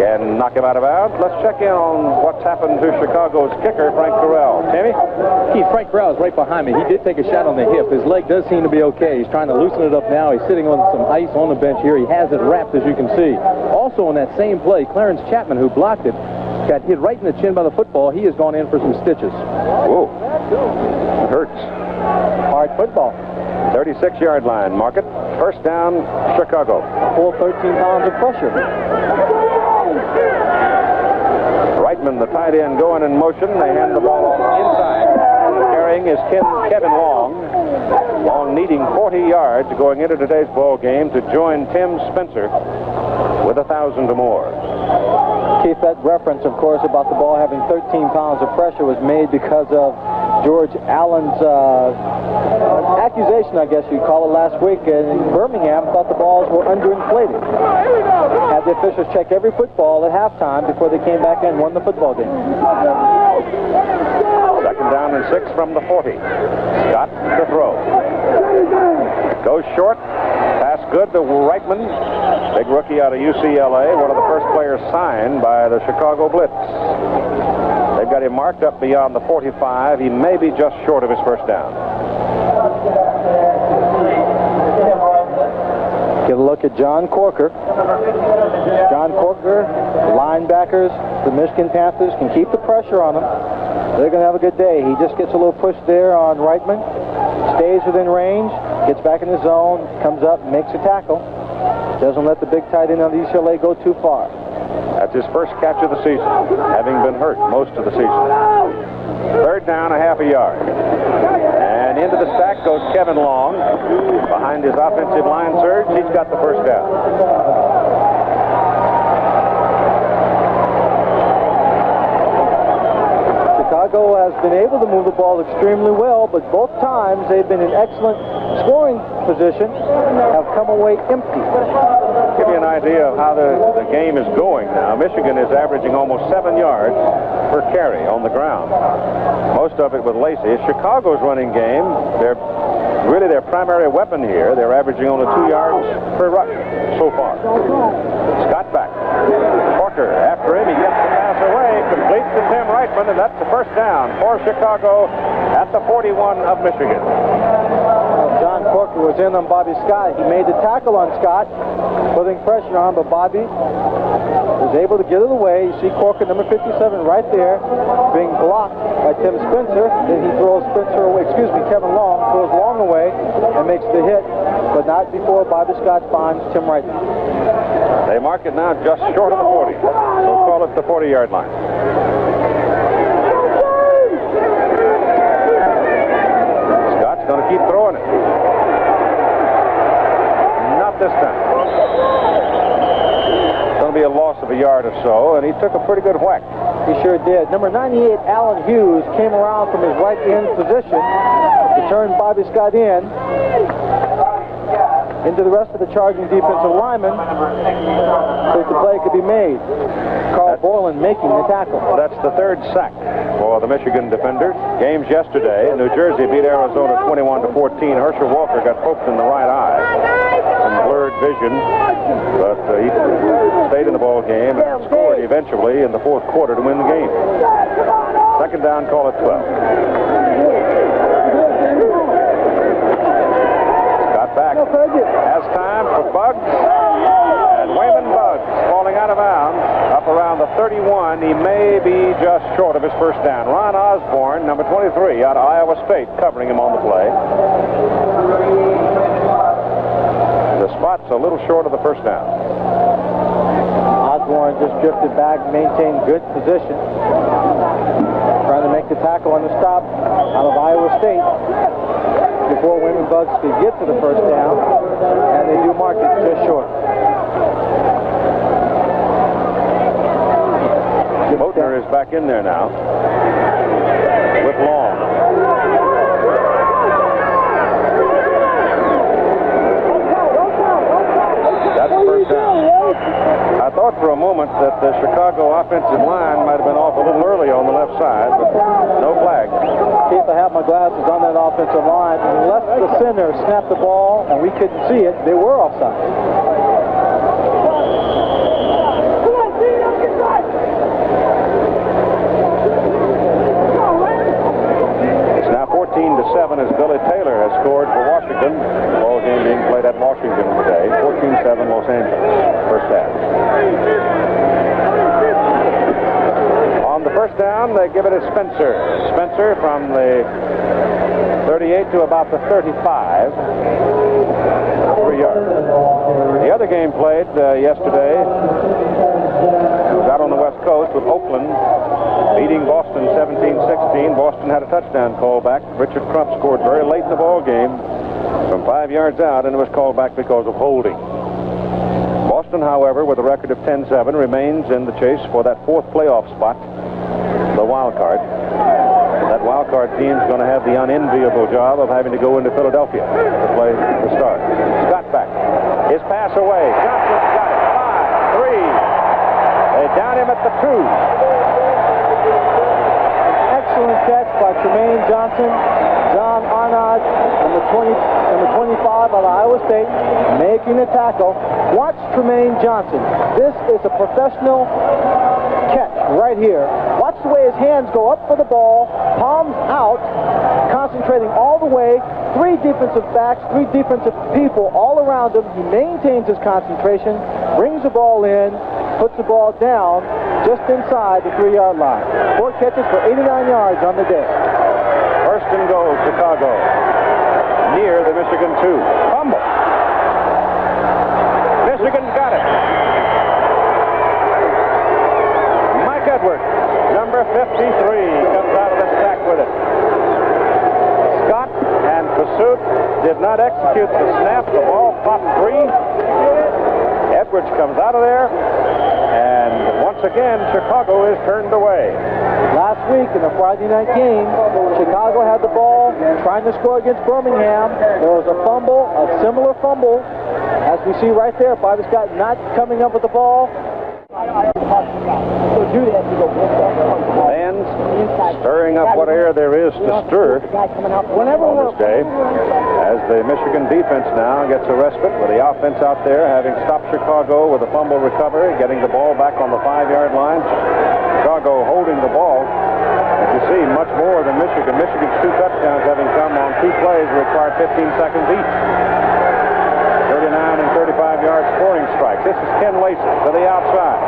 can knock him out of bounds. Let's check in on what's happened to Chicago's kicker, Frank Corral. Timmy? Keith, Frank Corral is right behind me. He did take a shot on the hip. His leg does seem to be okay. He's trying to loosen it up now. He's sitting on some ice on the bench here. He has it wrapped, as you can see. Also on that same play, Clarence Chapman, who blocked it, got hit right in the chin by the football. He has gone in for some stitches. Whoa. It hurts. Hard football. 36-yard line. Mark it. First down, Chicago. Full 13 pounds of pressure. Reitman, the tight end, going in motion. They hand the ball off inside. Carrying is Kevin Long. Long needing 40 yards going into today's ball game to join Tim Spencer with 1,000 or more. Keith, that reference, of course, about the ball having 13 pounds of pressure was made because of George Allen's accusation, I guess you'd call it, last week in Birmingham. Thought the balls were underinflated. Had the officials check every football at halftime before they came back and won the football game. Second down and 6 from the 40. Scott to throw. Goes short. Pass good to Reitman. Big rookie out of UCLA. One of the first players signed by the Chicago Blitz. They've got him marked up beyond the 45. He may be just short of his first down. Get a look Look at John Corker. John Corker, linebackers, the Michigan Panthers can keep the pressure on him. They're going to have a good day. He just gets a little push there on Reitman, stays within range, gets back in the zone, comes up, makes a tackle. Doesn't let the big tight end of UCLA go too far. That's his first catch of the season, having been hurt most of the season. Third down, a half a yard. And into the stack goes Kevin Long. Behind his offensive line surge, he's got the first down. Chicago has been able to move the ball extremely well, but both times they've been in excellent scoring position, have come away empty. Give you an idea of how the game is going now. Michigan is averaging almost 7 yards per carry on the ground. Most of it with Lacey. Chicago's running game, they're really their primary weapon here. They're averaging only 2 yards per rush so far. Scott back. Porter after him. He gets the pass away. Complete to Tim Reitman, and that's the first down for Chicago at the 41 of Michigan. John Corker was in on Bobby Scott. He made the tackle on Scott, putting pressure on, but Bobby was able to get it away. You see Corker, number 57, right there, being blocked by Tim Spencer. Then he throws Kevin Long, throws Long away and makes the hit, but not before Bobby Scott finds Tim Reitman. They mark it now just short of the 40. We'll call it the 40-yard line. Scott's going to keep throwing it. Not this time. It's going to be a loss of a yard or so, and he took a pretty good whack. He sure did. Number 98, Allen Hughes, came around from his right end position to turn Bobby Scott into the rest of the charging defensive linemen so the play could be made. Carl Borland making the tackle. That's the third sack for the Michigan defenders. Games yesterday, New Jersey beat Arizona 21-14. Herschel Walker got poked in the right eye. Some blurred vision, but he stayed in the ball game and scored eventually in the fourth quarter to win the game. Second down, call it 12. Back. Has time for Buggs, and Wayman Buggs falling out of bounds up around the 31. He may be just short of his first down. Ron Osborne, number 23, out of Iowa State, covering him on the play. The spot's a little short of the first down. Osborne just drifted back, maintained good position, trying to make the tackle on the stop out of Iowa State before Wayman Buggs could get to the first down, and they do mark it just short. Boatner is back in there now with Long. That's first down. I thought for a moment that the Chicago offensive line might have been off a little early on the left side, but no flag. Keith, I have my glasses on that offensive line. Unless the center snapped the ball and we couldn't see it, they were offside. It's now 14-7 as Billy Taylor has scored for Washington. The ball game being played at Washington today. 14-7 Los Angeles. First half. On the first down, they give it to Spencer. Spencer from the 38 to about the 35. 3 yards. The other game played yesterday was out on the West Coast with Oakland beating Boston 17-16. Boston had a touchdown call back. Richard Crump scored very late in the ball game from 5 yards out, and it was called back because of holding. Boston, however, with a record of 10-7, remains in the chase for that fourth playoff spot, the wild card. That wild card team is going to have the unenviable job of having to go into Philadelphia to play the start. Scott back. His pass away. Johnson's got it. 5, 3. They down him at the 2. Excellent catch by Tremaine Johnson. John Arnott, number 25 out of Iowa State, making the tackle. Watch Tremaine Johnson. This is a professional catch right here. Watch the way his hands go up for the ball, palms out, concentrating all the way, three defensive backs, three defensive people all around him. He maintains his concentration, brings the ball in, puts the ball down just inside the 3-yard line. 4 catches for 89 yards on the day. First and goal, Chicago. Near the Michigan 2. Fumble. Michigan's got it. Mike Edwards, number 53, comes out of the sack with it. Scott and Pursuit did not execute the snap. The ball popped free. Edwards comes out of there. And once again, Chicago is turned away. Last week in the Friday night game, Chicago had the ball trying to score against Birmingham. There was a fumble, a similar fumble, as we see right there. Bobby Scott not coming up with the ball. Fans stirring up what air there is to stir on this day, as the Michigan defense now gets a respite with the offense out there having stopped Chicago with a fumble recovery, getting the ball back on the 5-yard line. Chicago holding the ball. As you see, much more than Michigan. Michigan's 2 touchdowns having come on 2 plays required 15 seconds each. 39 and 35-yard scoring strikes. This is Ken Lacey to the outside.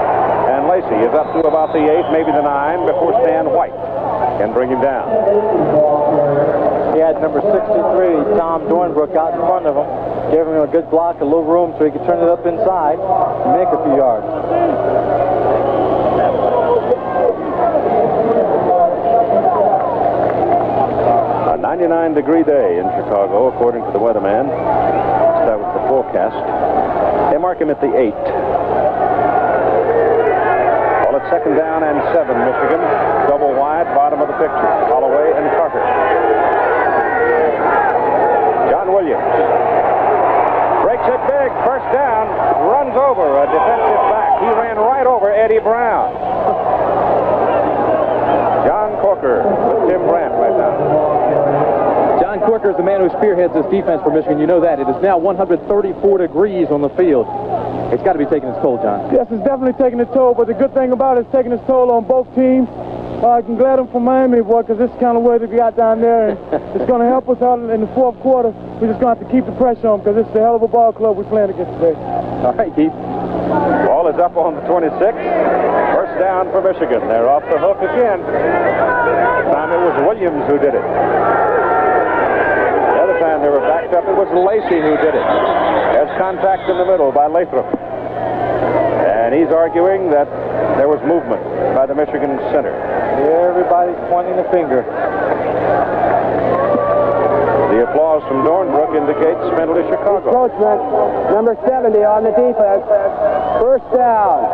And Lacey is up to about the 8, maybe the 9, before Stan White can bring him down. He had number 63, Tom Dornbrook, out in front of him. Gave him a good block, a little room so he could turn it up inside and make a few yards. A 99-degree day in Chicago, according to the weatherman. That was the forecast. They mark him at the 8. Well, it's 2nd down and 7, Michigan. Double wide, bottom of the picture. Holloway and Carter. John Williams breaks it big. First down, runs over a defensive back. He ran right over Eddie Brown. John Corker with Tim Brandt right now. John Corker is the man who spearheads this defense for Michigan. You know that. It is now 134 degrees on the field. It's got to be taking its toll, John. Yes, it's definitely taking its toll, but the good thing about it is taking its toll on both teams. I can glad them from Miami, boy, because this is kind of way to be out down there, and it's going to help us out in the 4th quarter. We're just going to have to keep the pressure on, because it's a hell of a ball club we're playing against today. All right, Keith. Ball is up on the 26. First down for Michigan. They're off the hook again. This time it was Williams who did it. The other time they were backed up, it was Lacey who did it. There's contact in the middle by Lathrop. And he's arguing that there was movement by the Michigan center. Everybody's pointing the finger. The applause from Dornbrook indicates penalty Chicago. Encroachment, number 70 on the defense. First down.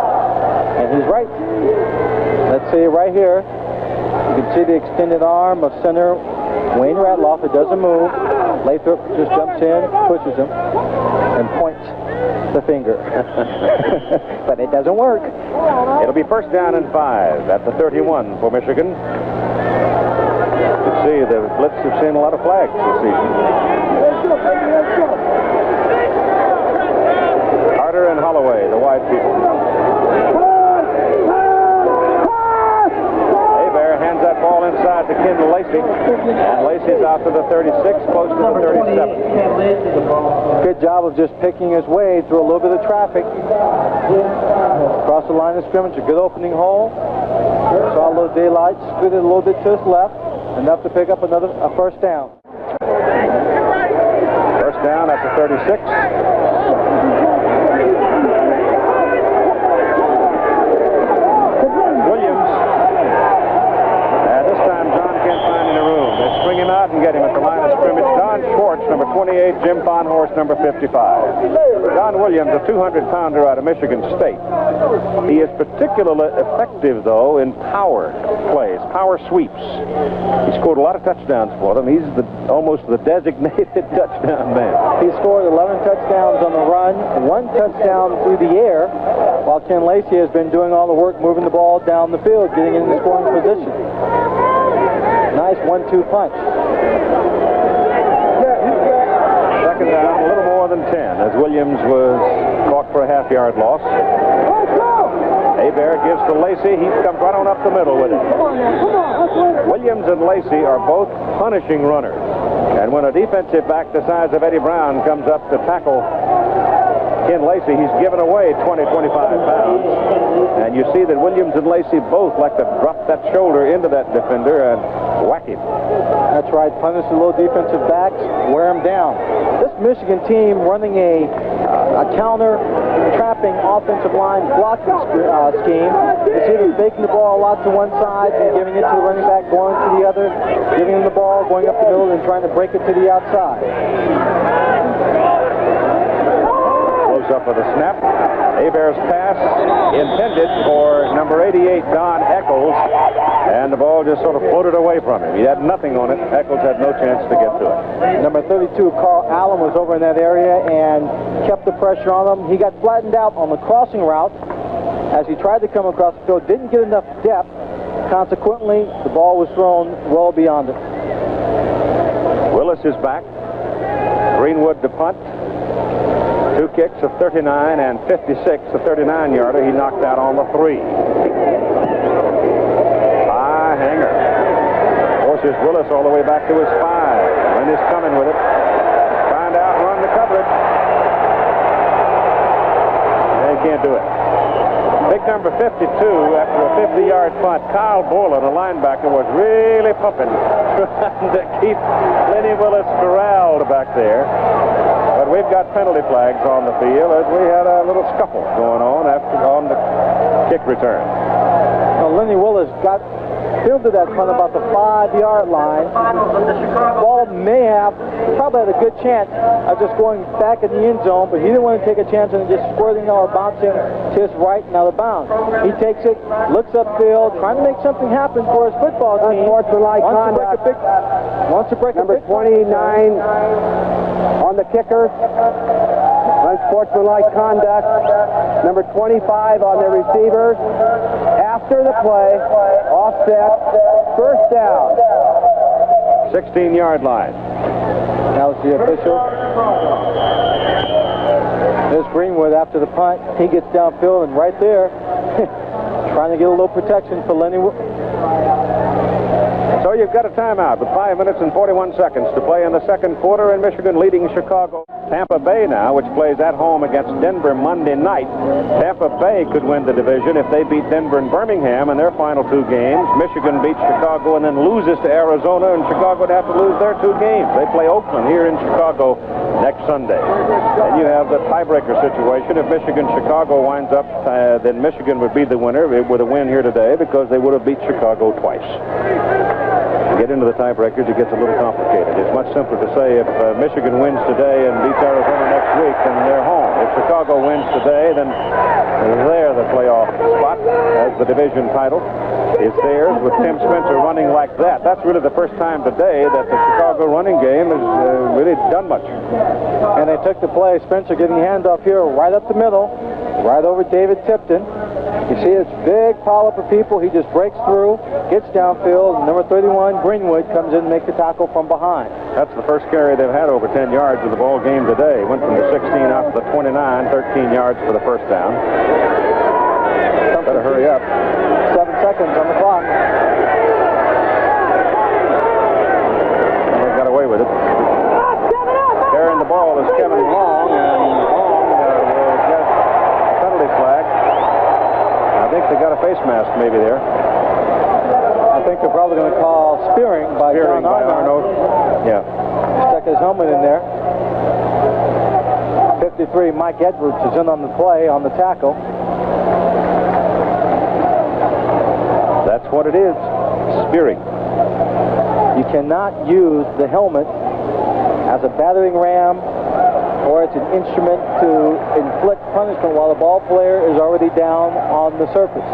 And he's right. Let's see right here. You can see the extended arm of center Wayne Ratloff. It doesn't move. Lathrop just jumps in, pushes him, and points the finger. But it doesn't work. It'll be first down and 5 at the 31 for Michigan. You can see the Blitz have seen a lot of flags this season. Carter and Holloway, the wide people. Hands that ball inside to Ken Lacey. And Lacey's out to the 36, close to the 37. Good job of just picking his way through a little bit of traffic. Across the line of scrimmage, a good opening hole. Saw a little daylight, scooted a little bit to his left, enough to pick up a first down. First down at the 36. Bring him out and get him at the line of scrimmage. Don Schwartz, number 28, Jim Bonhorst, number 55. Don Williams, a 200-pounder out of Michigan State. He is particularly effective, though, in power plays, power sweeps. He scored a lot of touchdowns for them. He's almost the designated touchdown man. He scored 11 touchdowns on the run, 1 touchdown through the air, while Ken Lacey has been doing all the work moving the ball down the field, getting in the scoring position. Nice 1-2 punch. Second down, a little more than 10, as Williams was caught for a half-yard loss. Hebert gives to Lacey. He comes right on up the middle with it. Williams and Lacey are both punishing runners. And when a defensive back the size of Eddie Brown comes up to tackle Ken Lacey, he's given away 20, 25 pounds. And you see that Williams and Lacey both like to drop that shoulder into that defender and whack him. That's right. Punish the low defensive backs, wear them down. This Michigan team running a counter trapping offensive line blocking scheme. It's either faking the ball a lot to one side and giving it to the running back, going to the other, giving him the ball, going up the middle, and trying to break it to the outside. Up with a snap. Hebert's pass intended for number 88, Don Eccles, and the ball just sort of floated away from him. He had nothing on it. Eccles had no chance to get to it. Number 32, Carl Allen, was over in that area and kept the pressure on him. He got flattened out on the crossing route as he tried to come across the field. Didn't get enough depth. Consequently, the ball was thrown well beyond it. Willis is back. Greenwood to punt. 2 kicks of 39 and 56, a 39-yarder. He knocked out on the 3. High hanger. Forces Willis all the way back to his 5. Lynn is coming with it. Trying to outrun the coverage. They can't do it. Big number 52, after a 50-yard punt, Kyle Borland, a linebacker, was really pumping, trying to keep Lenny Willis corralled back there. But we've got penalty flags on the field as we had a little scuffle going on on the kick return. Well, Lenny Willis got fielded that punt about the 5-yard line. Ball may have probably had a good chance of just going back in the end zone, but he didn't want to take a chance and just squirting or bouncing to his right and out of bounds. He takes it, looks upfield, trying to make something happen for his football team. Unsportsmanlike conduct. Wants to break number 29 on the kicker. Unsportsmanlike conduct. Number 25 on the receiver. After the play, offset, first down. 16-yard line. That was the official. There's Greenwood after the punt. He gets downfield and right there, trying to get a little protection for Lenny. So you've got a timeout with 5 minutes and 41 seconds to play in the second quarter, and Michigan leading Chicago. Tampa Bay now, which plays at home against Denver Monday night. Tampa Bay could win the division if they beat Denver and Birmingham in their final 2 games. Michigan beats Chicago and then loses to Arizona, and Chicago would have to lose their 2 games. They play Oakland here in Chicago next Sunday. Then you have the tiebreaker situation. If Michigan-Chicago winds up, then Michigan would be the winner with a win here today because they would have beat Chicago twice. To get into the tiebreakers, it gets a little complicated. It's much simpler to say if Michigan wins today and beats Arizona next week, then they're home. If Chicago wins today, then they're the playoff spot as the division title is theirs with Tim Spencer running like that. That's really the first time today that the Chicago running game has really done much. And they took the play. Spencer getting a handoff here right up the middle, right over David Tipton. You see this big pileup of people. He just breaks through, gets downfield. Number 31, Greenwood, comes in and makes the tackle from behind. That's the first carry they've had over 10 yards of the ball game today. Went from the 16 out to the 29, 13 yards for the first down. Better hurry up. 7 seconds on the clock. They got away with it. Carrying the ball is Kevin Long, and Long will get a penalty flag. I think they got a face mask maybe there. I think they're probably going to call spearing by Arnold. Yeah. Stuck his helmet in there. 53, Mike Edwards is in on the play, on the tackle. That's what it is. Spearing. You cannot use the helmet as a battering ram or as an instrument to inflict punishment while the ball player is already down on the surface.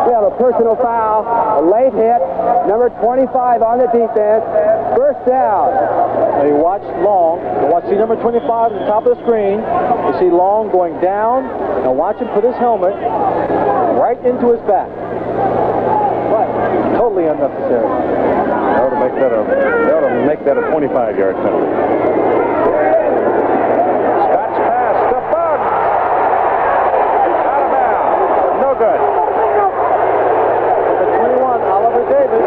We have a personal foul, a late hit, number 25 on the defense, first down. Now you watch Long. You watch see number 25 at the top of the screen. You see Long going down. Now watch him put his helmet right into his back. Totally unnecessary. They ought to make that a 25-yard penalty. Scott's pass to Bug. He's out of bounds. No good. Number 21, Oliver Davis,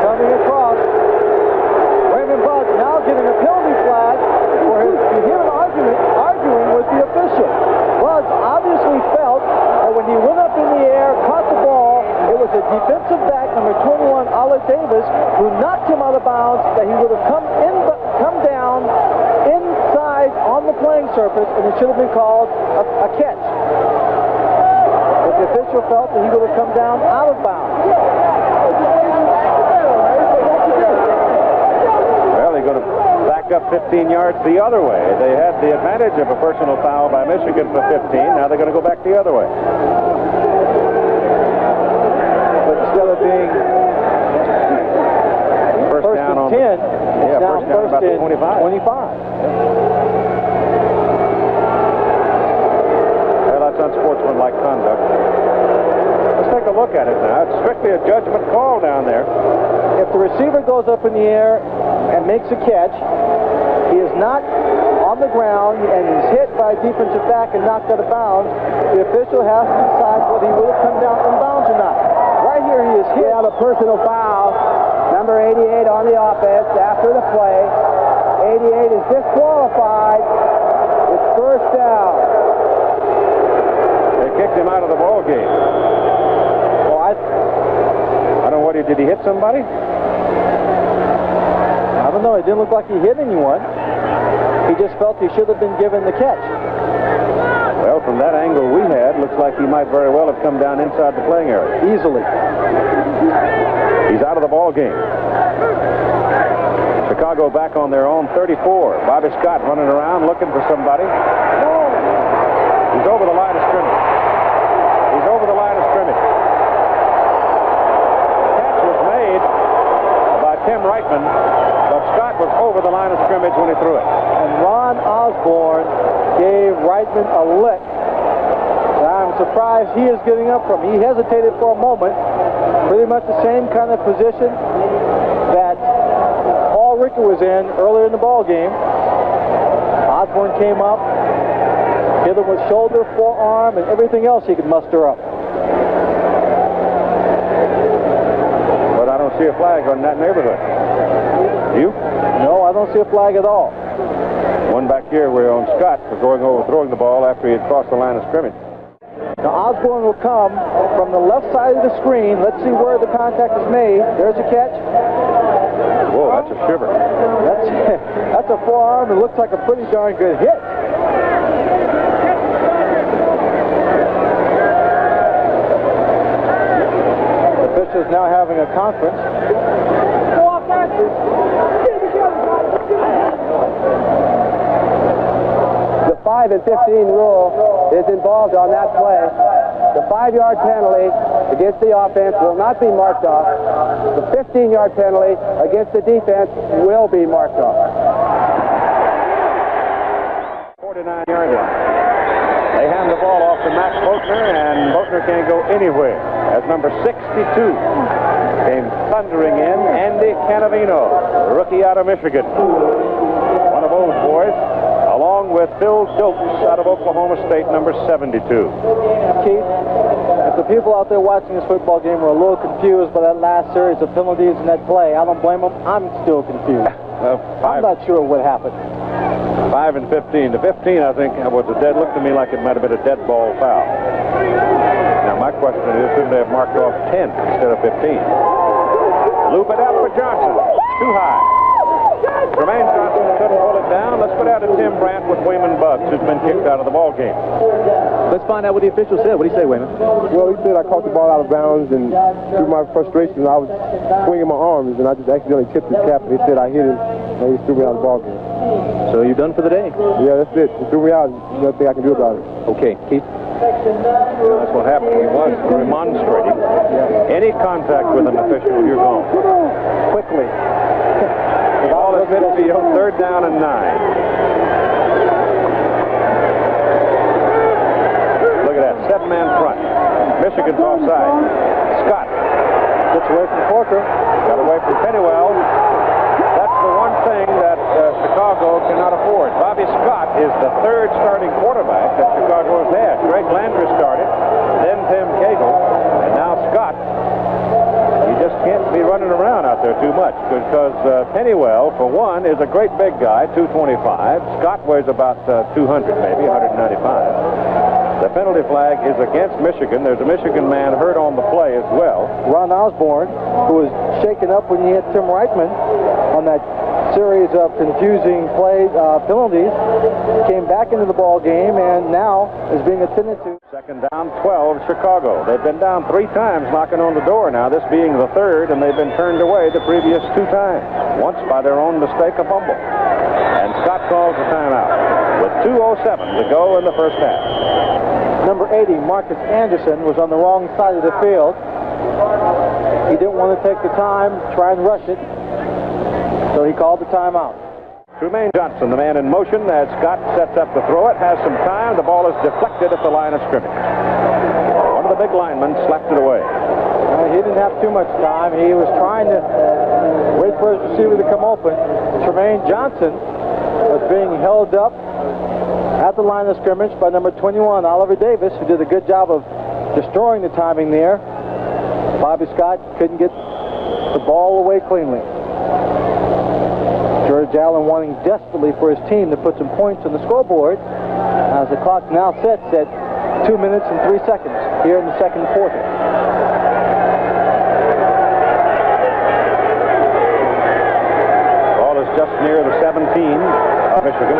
coming across. surface, and it should have been called a catch. But the official felt that he would have come down out of bounds. Well, they're going to back up 15 yards the other way. They had the advantage of a personal foul by Michigan for 15. Now they're going to go back the other way. But instead of being first down on 10, it's now first and 25. Well, that's unsportsmanlike conduct. Let's take a look at it now. It's strictly a judgment call down there. If the receiver goes up in the air and makes a catch, he is not on the ground and he's hit by a defensive back and knocked out of bounds, the official has to decide whether he would have come down in bounds or not. Right here he is hit. We have a personal foul. Number 88 on the offense after the play. 88 is disqualified. It's first down. They kicked him out of the ball game. Well, I don't know what he did. He hit somebody? I don't know. It didn't look like he hit anyone. He just felt he should have been given the catch. Well, from that angle we had, looks like he might very well have come down inside the playing area. Easily. He's out of the ball game. Chicago back on their own 34. Bobby Scott running around looking for somebody. He's over the line of scrimmage. He's over the line of scrimmage. The catch was made by Tim Reitman, but Scott was over the line of scrimmage when he threw it. And Ron Osborne gave Reitman a lick. I'm surprised he is getting up from. He hesitated for a moment. Pretty much the same kind of position that Paul Ricker was in earlier in the ball game. Osborne came up, hit him with shoulder, forearm, and everything else he could muster up. But I don't see a flag on that neighborhood. You? No, I don't see a flag at all. One back here where on Scott for going over throwing the ball after he had crossed the line of scrimmage. Now Osborne will come from the left side of the screen. Let's see where the contact is made. There's a catch. Whoa, that's a shiver. That's a forearm. It looks like a pretty darn good hit. The officials now having a conference. The 5 and 15 rule is involved on that play. The 5-yard penalty against the offense will not be marked off. The 15-yard penalty against the defense will be marked off. 49-yard line. They hand the ball off to Max Boatner, and Boatner can't go anywhere. As number 62 came thundering in, Andy Canavino, rookie out of Michigan. One of those boys, along with Phil Dilks out of Oklahoma State, number 72. Keith, if the people out there watching this football game were a little confused by that last series of penalties in that play, I don't blame them. I'm still confused. I'm not sure what happened. 5 and 15. The 15, I think, was a dead. Looked to me like it might have been a dead ball foul. Now, my question is, shouldn't they have marked off 10 instead of 15? Loop it up for Johnson. Too high. Jermaine Johnson couldn't pull it down. Let's go down to Tim Brandt with Wayman Buggs, who's been kicked out of the ball game. Let's find out what the official said. What did he say, Wayman? Well, he said I caught the ball out of bounds, and through my frustration, I was swinging my arms, and I just accidentally tipped his cap, and he said I hit him, and he threw me out of the ball game. So you're done for the day? Yeah, that's it. He threw me out. There's nothing I can do about it. Okay, Keith? That's what happened. He was remonstrating. Any contact with an official, you're gone. Quickly. The ball is midfield, 3rd down and 9. Look at that, 7-man front. Michigan's offside. Scott Gets away from Corker. got away from Pennywell. That's the one thing that Chicago cannot afford. Bobby Scott is the 3rd starting quarterback that Chicago has had. Greg Landry started, then Tim Cagle, and now Scott. You just can't be running around out there too much because Pennywell, for one, is a great big guy, 225. Scott weighs about 200, maybe 195. The penalty flag is against Michigan. There's a Michigan man hurt on the play as well. Ron Osborne, who was shaken up when he hit Tim Reitman on that series of confusing penalties, came back into the ball game, and now is being attended to. Second down, 12, Chicago. They've been down 3 times knocking on the door now, this being the 3rd, and they've been turned away the previous 2 times. Once by their own mistake, a fumble. And Scott calls the timeout with 2:07 to go in the first half. Number 80, Marcus Anderson, was on the wrong side of the field. He didn't want to take the time, try and rush it, so he called the timeout. Trumaine Johnson, the man in motion, as Scott sets up to throw it, has some time. The ball is deflected at the line of scrimmage. One of the big linemen slapped it away. He didn't have too much time. He was trying to wait for his receiver to come open. Trumaine Johnson was being held up at the line of scrimmage by number 21, Oliver Davis, who did a good job of destroying the timing there. Bobby Scott couldn't get the ball away cleanly. George Allen wanting desperately for his team to put some points on the scoreboard, as the clock now sets at 2 minutes and 3 seconds here in the second quarter. Ball is just near the 17 of Michigan.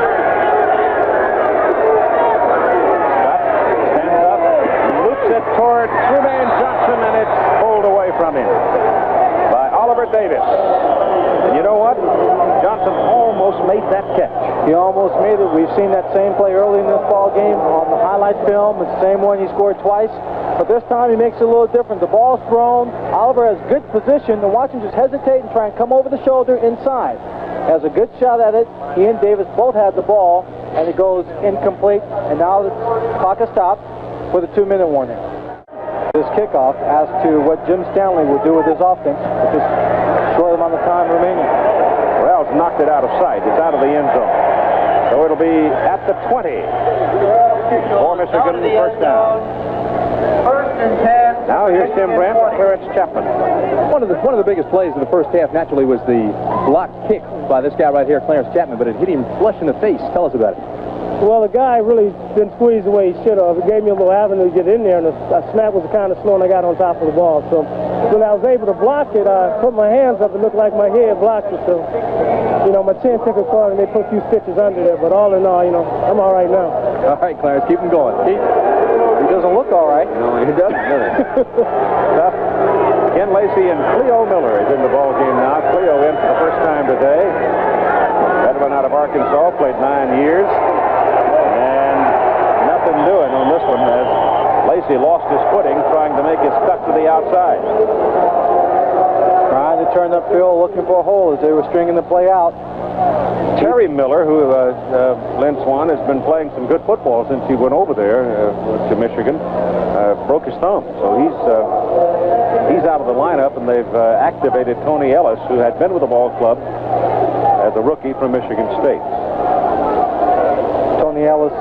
Scott stands up, loops it toward Trumaine Johnson, and it's pulled away from him by Oliver Davis. And you know what? Johnson almost made that catch. He almost made it. We've seen that same play early in this ball game on the highlight film. It's the same one he scored twice. But this time he makes it a little different. The ball's thrown. Oliver has good position, and watch him just hesitate and try and come over the shoulder inside. Has a good shot at it. He and Davis both had the ball, and it goes incomplete. And now the clock has stopped with a 2-minute warning. This kickoff as to what Jim Stanley will do with his offense with this short amount of time remaining. Wells knocked it out of sight. It's out of the end zone. So it'll be at the 20 for Michigan, first down. Now here's Tim Brent, Clarence Chapman. One of the biggest plays in the first half, naturally, was the blocked kick by this guy right here, Clarence Chapman, but it hit him flush in the face. Tell us about it. Well, the guy really didn't squeeze the way he should have. It gave me a little avenue to get in there, and the snap was kind of slow, and I got on top of the ball. So when I was able to block it, I put my hands up. It looked like my head blocked it. So, you know, my chin took a fall, and they put a few stitches under there. But all in all, you know, I'm all right now. All right, Clarence, keep him going. He doesn't look all right. No, he doesn't, really. Ken Lacey and Cleo Miller is in the ball game now. Cleo in for the first time today. Veteran out of Arkansas, played 9 years. Doing on this one as Lacey lost his footing trying to make his cut to the outside. Trying to turn upfield, looking for a hole as they were stringing the play out. Terry Miller, who Lynn Swan has been playing some good football since he went over there to Michigan, broke his thumb. So he's out of the lineup, and they've activated Tony Ellis, who had been with the ball club as a rookie from Michigan State. Tony Ellis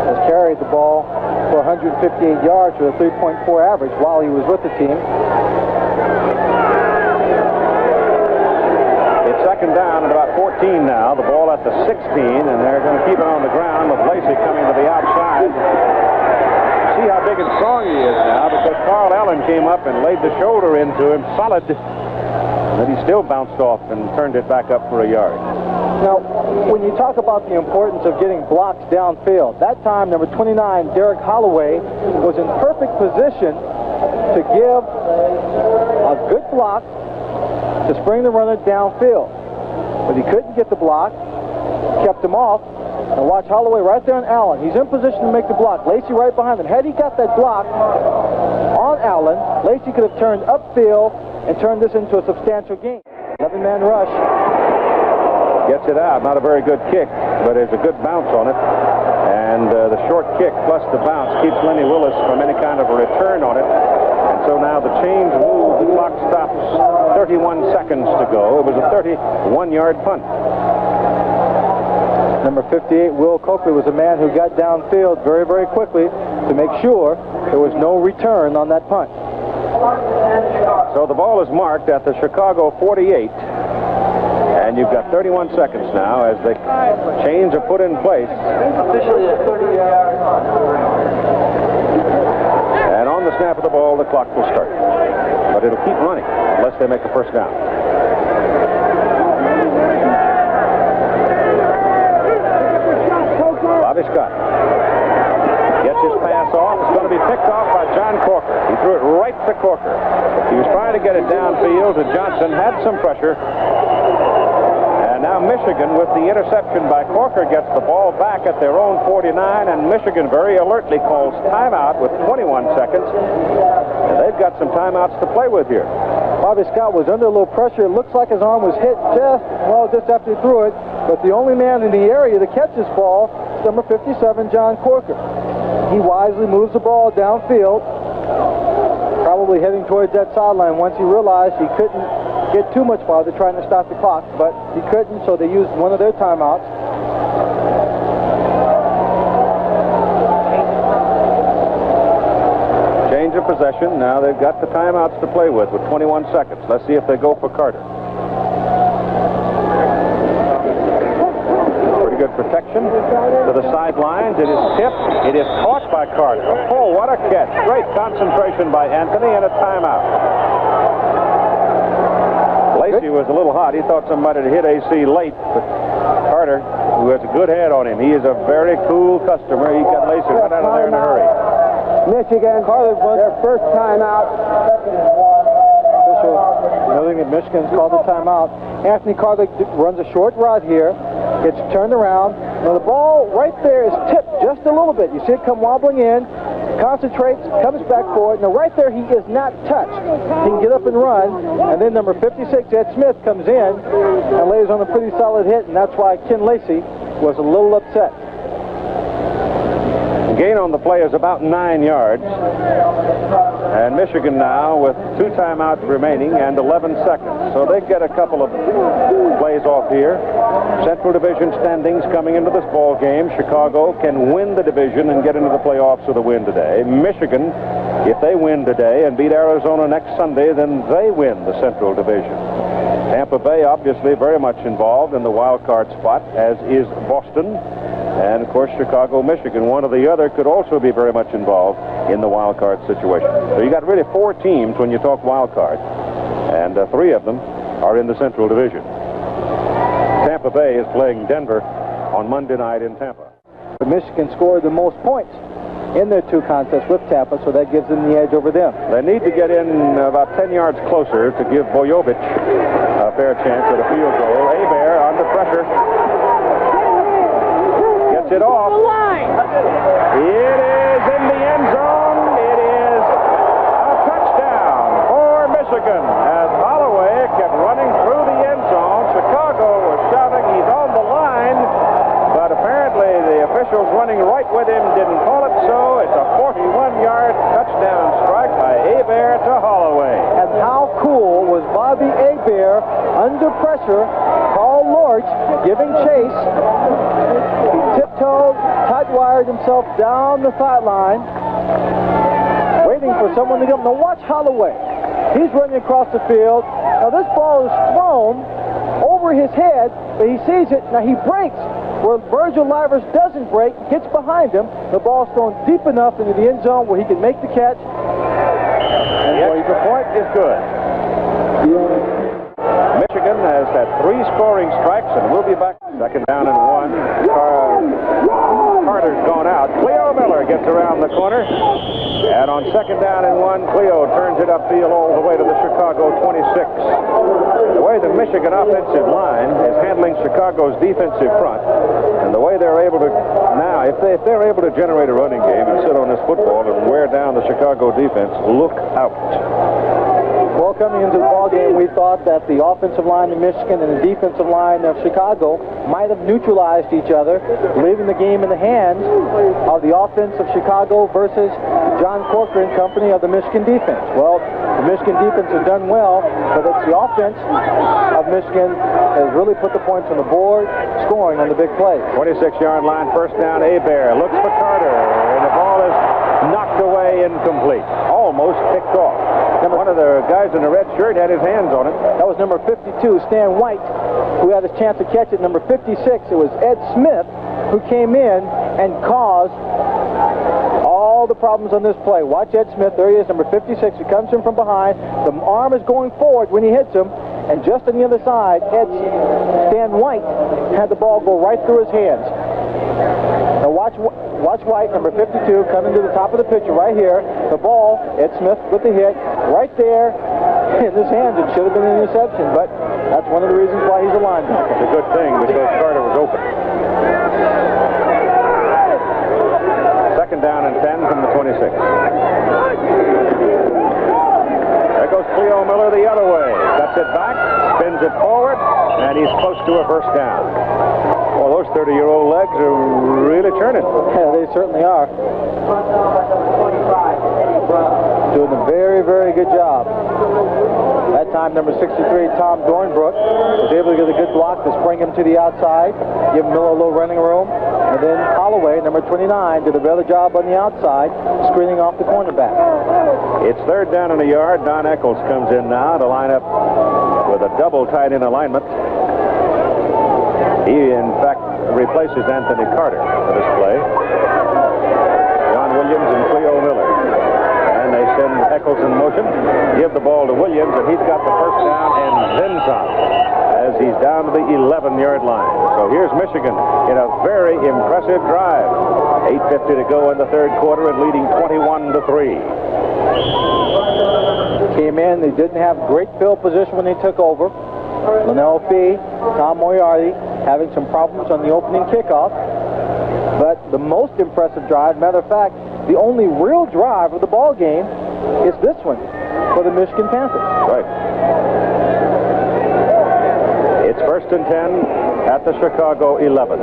has carried the ball for 158 yards with a 3.4 average while he was with the team. It's second down and about 14 now. The ball at the 16, and they're going to keep it on the ground with Lacey coming to the outside. See how big and strong he is now, because Carl Allen came up and laid the shoulder into him solid. But he still bounced off and turned it back up for a yard. Now, when you talk about the importance of getting blocks downfield, that time number 29, Derek Holloway, was in perfect position to give a good block to spring the runner downfield. But he couldn't get the block, kept him off. And watch Holloway right there on Allen. He's in position to make the block. Lacey right behind him. Had he got that block on Allen, Lacey could have turned upfield and turned this into a substantial gain. 11-man rush. Gets it out. Not a very good kick, but there's a good bounce on it. And the short kick plus the bounce keeps Lenny Willis from any kind of a return on it. And so now the chains move. The clock stops. 31 seconds to go. It was a 31-yard punt. Number 58, Will Coakley, was a man who got downfield very, very quickly to make sure there was no return on that punt. So the ball is marked at the Chicago 48. And you've got 31 seconds now as the chains are put in place. Officially a 30-yard punt. And on the snap of the ball, the clock will start. But it'll keep running unless they make a first down. Bobby Scott gets his pass off. It's going to be picked off by John Corker. He threw it right to Corker. He was trying to get it downfield to Johnson, had some pressure. And now Michigan, with the interception by Corker, gets the ball back at their own 49, and Michigan very alertly calls timeout with 21 seconds. And they've got some timeouts to play with here. Bobby Scott was under a little pressure. It looks like his arm was hit just after he threw it. But the only man in the area to catch this ball is number 57, John Corker. He wisely moves the ball downfield, probably heading towards that sideline once he realized he couldn't get too much farther trying to stop the clock, but he couldn't, so they used one of their timeouts. Change of possession. Now they've got the timeouts to play with 21 seconds. Let's see if they go for Carter. Pretty good protection to the sidelines. It is tipped. It is caught by Carter. Oh, what a catch. Great concentration by Anthony and a timeout. Lacey was a little hot. He thought somebody had hit AC late, but Carter, who has a good head on him, he is a very cool customer. He got Lacey right out of there in a hurry. Michigan, their first timeout. Official noting that Michigan's called the timeout. Anthony Carter runs a short rod here, gets turned around. Now the ball right there is tipped just a little bit. You see it come wobbling in, concentrates, comes back forward. Now right there he is not touched. He can get up and run, and then number 56, Ed Smith, comes in and lays on a pretty solid hit, and that's why Ken Lacey was a little upset. Gain on the play is about 9 yards. And Michigan now with 2 timeouts remaining and 11 seconds. So they get a couple of plays off here. Central Division standings coming into this ball game. Chicago can win the division and get into the playoffs with a win today. Michigan, if they win today and beat Arizona next Sunday, then they win the Central Division. Tampa Bay obviously very much involved in the wild card spot, as is Boston. And, of course, Chicago, Michigan, one or the other, could also be very much involved in the wild card situation. So you got really 4 teams when you talk wild card, and 3 of them are in the Central Division. Tampa Bay is playing Denver on Monday night in Tampa. Michigan scored the most points in their 2 contests with Tampa, so that gives them the edge over them. They need to get in about 10 yards closer to give Bojovic a fair chance at a field goal. Hebert under pressure. It off. It is in the end zone. It is a touchdown for Michigan as Holloway kept running through the end zone. Chicago was shouting he's on the line, but apparently the officials running right with him didn't call it so. It's a 41-yard touchdown strike by Hebert to Holloway. And how cool was Bobby Hebert under pressure? Paul Lorch giving chase. He tiptoed, tight-wired himself down the sideline, waiting for someone to get him. Now watch Holloway. He's running across the field. Now this ball is thrown over his head, but he sees it. Now he breaks where Virgil Livers doesn't break, gets behind him. The ball's thrown deep enough into the end zone where he can make the catch. And the extra point is good. Michigan has had 3 scoring strikes, and we'll be back. Second down and 1. Carter's gone out. Cleo Miller gets around the corner. And on second down and 1, Cleo turns it upfield all the way to the Chicago 26. The way the Michigan offensive line is handling Chicago's defensive front, and the way they're able to now, if they're able to generate a running game and sit on this football and wear down the Chicago defense, look out. Well, coming into the ballgame, we thought that the offensive line of Michigan and the defensive line of Chicago might have neutralized each other, leaving the game in the hands of the offense of Chicago versus John Corker and company of the Michigan defense. Well, the Michigan defense has done well, but it's the offense of Michigan has really put the points on the board, scoring on the big plays. 26-yard line, first down, Hebert looks for Carter, and the ball is knocked away incomplete, almost picked off. One of the guys in the red shirt had his hands on it. That was number 52, Stan White, who had his chance to catch it. Number 56, it was Ed Smith, who came in and caused all the problems on this play. Watch Ed Smith. There he is, number 56. He comes in from behind. The arm is going forward when he hits him. And just on the other side, Stan White had the ball go right through his hands. Now watch White, number 52, coming to the top of the picture right here. The ball, Ed Smith with the hit, right there in his hands. It should have been an interception, but that's one of the reasons why he's a linebacker. It's a good thing because Carter was open. Second down and 10 from the 26. There goes Cleo Miller the other way. Cuts it back, spins it forward, and he's close to a first down. Well, those 30-year-old legs are really churning. Yeah, they certainly are. Doing a very, very good job. That time, number 63, Tom Dornbrook, was able to get a good block to spring him to the outside, give Miller a little running room, and then Holloway, number 29, did a better job on the outside, screening off the cornerback. It's third down and a yard. Don Eccles comes in now to line up with a double tight end alignment. He, in fact, replaces Anthony Carter for this play. John Williams and Cleo Miller. And they send Eccles in motion, give the ball to Williams, and he's got the first down and then some as he's down to the 11-yard line. So here's Michigan in a very impressive drive. 8:50 to go in the third quarter and leading 21-3. Came in, they didn't have great field position when they took over. Linnell Fee, Tom Moriarty having some problems on the opening kickoff. But the most impressive drive, matter of fact, the only real drive of the ball game is this one for the Michigan Panthers. Right. It's first and 10 at the Chicago 11.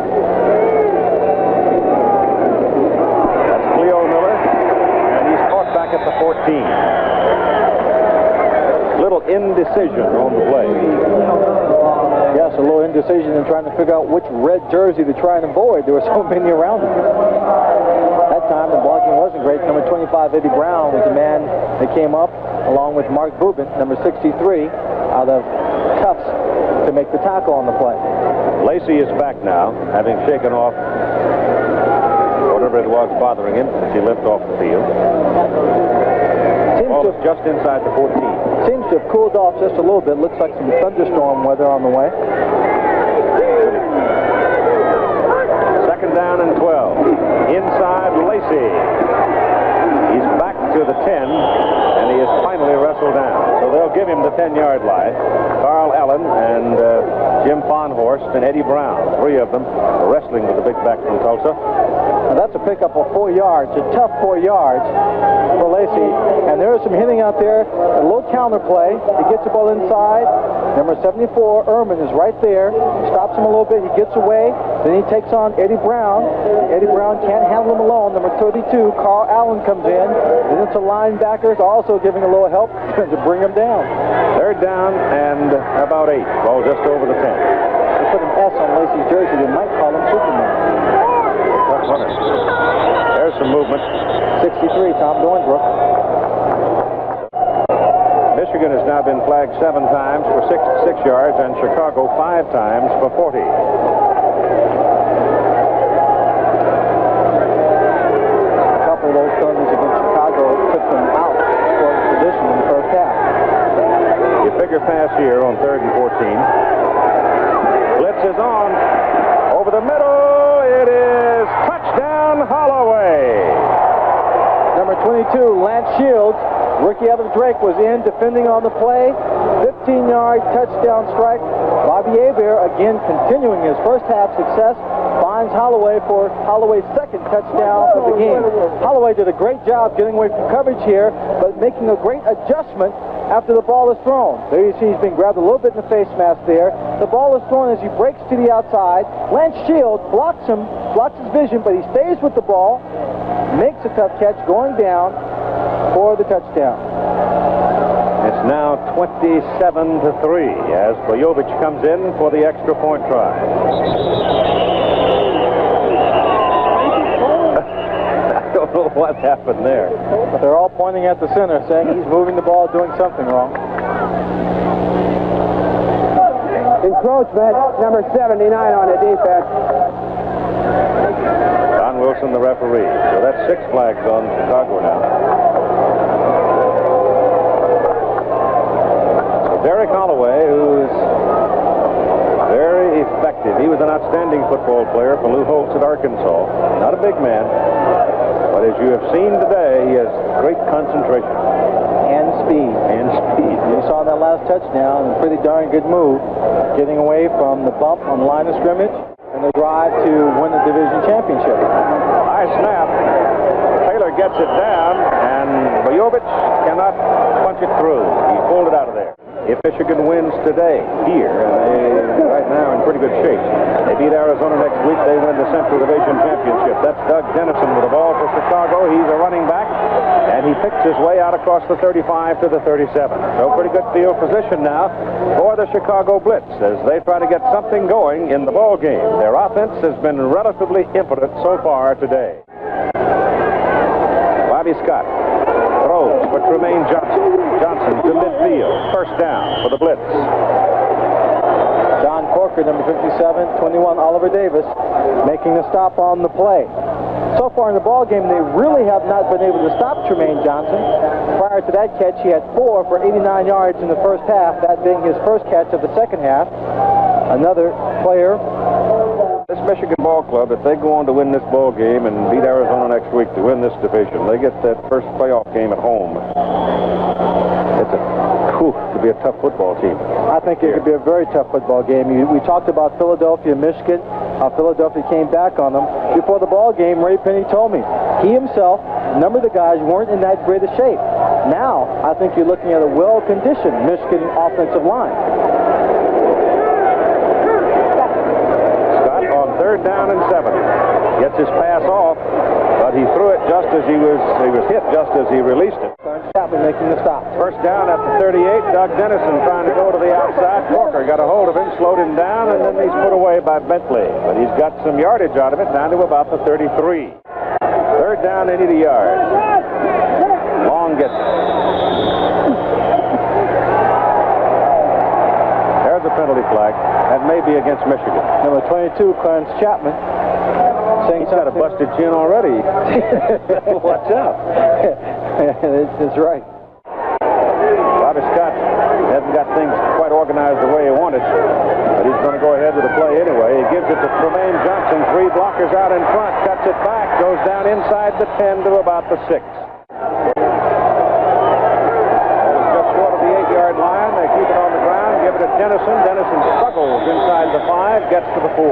That's Cleo Miller, and he's caught back at the 14. Little indecision on the play. Yes, a little indecision in trying to figure out which red jersey to try and avoid. There were so many around him. That time, the blocking wasn't great. Number 25, Eddie Brown, was the man that came up, along with Mark Bubin, number 63, out of Tufts, to make the tackle on the play. Lacey is back now, having shaken off whatever it was bothering him as he limped off the field. Ball is just inside the 14. Seems to have cooled off just a little bit. Looks like some thunderstorm weather on the way. Second down and 12. Inside Lacey. He's back to the 10, and he is finally wrestled down. So they'll give him the 10-yard line. Carl Allen and Jim Fonhorst and Eddie Brown, three of them, wrestling with the big back from Tulsa. Now that's a pickup of 4 yards, a tough 4 yards for Lacey. And there is some hitting out there, a little counter play. He gets the ball inside. Number 74, Ehrman, is right there. Stops him a little bit. He gets away. Then he takes on Eddie Brown. Eddie Brown can't handle him alone. Number 32, Carl Allen, comes in. Then it's the linebackers also giving a little help to bring him down. Third down and about 8. Ball just over the 10. They put an S on Lacey's jersey. They might call him Superman. There's some movement. 63, Tom Dornbrook. Michigan has now been flagged 7 times for 66 yards and Chicago 5 times for 40. A couple of those penalties against Chicago took them out for position in the first half. You figure pass here on 3rd and 14. Blitz is on. Over the middle. It is touchdown Holloway. Number 22, Lance Shields. Rookie out of Drake was in, defending on the play. 15-yard touchdown strike. Bobby Hebert, again continuing his first half success, finds Holloway for Holloway's second touchdown of the game. Holloway did a great job getting away from coverage here, but making a great adjustment after the ball is thrown. There you see he's been grabbed a little bit in the face mask there. The ball is thrown as he breaks to the outside. Lance Shields blocks him, blocks his vision, but he stays with the ball, makes a tough catch going down for the touchdown. It's now 27-3 as Bojovic comes in for the extra point try. I don't know what happened there. But they're all pointing at the center, saying he's moving the ball, doing something wrong. Encroachment, number 79 on the defense. Don Wilson, the referee. So that's 6 flags on Chicago now. So Derek Holloway, who's very effective perspective, he was an outstanding football player for Lou Holtz at Arkansas. Not a big man, but as you have seen today, he has great concentration. And speed. And speed. You saw that last touchdown, a pretty darn good move, getting away from the bump on the line of scrimmage and the drive to win the division championship. High snap. Taylor gets it down, and Boyovich cannot punch it through. He pulled it out of there. If Michigan wins today here, and they right now in pretty good shape, they beat Arizona next week, they win the Central Division Championship. That's Doug Dennison with the ball for Chicago. He's a running back, and he picks his way out across the 35 to the 37. So pretty good field position now for the Chicago Blitz as they try to get something going in the ball game. Their offense has been relatively impotent so far today. Bobby Scott throws for Tremaine Johnson. Johnson to midfield. First down for the Blitz. John Corker, number 57, 21, Oliver Davis, making a stop on the play. So far in the ball game, they really have not been able to stop Tremaine Johnson. Prior to that catch, he had 4 for 89 yards in the first half, that being his first catch of the second half. Another player. This Michigan ball club, if they go on to win this ball game and beat Arizona next week to win this division, they get that first playoff game at home. It could be a tough football team. I think it could be a very tough football game. We talked about Philadelphia, Michigan, how Philadelphia came back on them. Before the ball game, Ray Penny told me he himself, a number of the guys weren't in that great a shape. Now, I think you're looking at a well-conditioned Michigan offensive line. Scott on 3rd down and 7. Gets his pass off, but he threw it just as he was hit just as he released it. Chapman making the stop. First down at the 38. Doug Dennison trying to go to the outside. Corker got a hold of him, slowed him down, and then he's put away by Bentley. But he's got some yardage out of it, down to about the 33. 3rd down and 80 yards. Long gets it. There's a penalty flag. That may be against Michigan. Number 22, Clarence Chapman. He's got a busted chin already. Watch out. That's right. Bobby Scott hasn't got things quite organized the way he wanted, but he's going to go ahead with the play anyway. He gives it to Tremaine Johnson. 3 blockers out in front. Cuts it back. Goes down inside the 10 to about the 6. Just short of the 8-yard line. They keep it on the ground. Give it to Dennison. Dennison struggles inside the 5. Gets to the 4.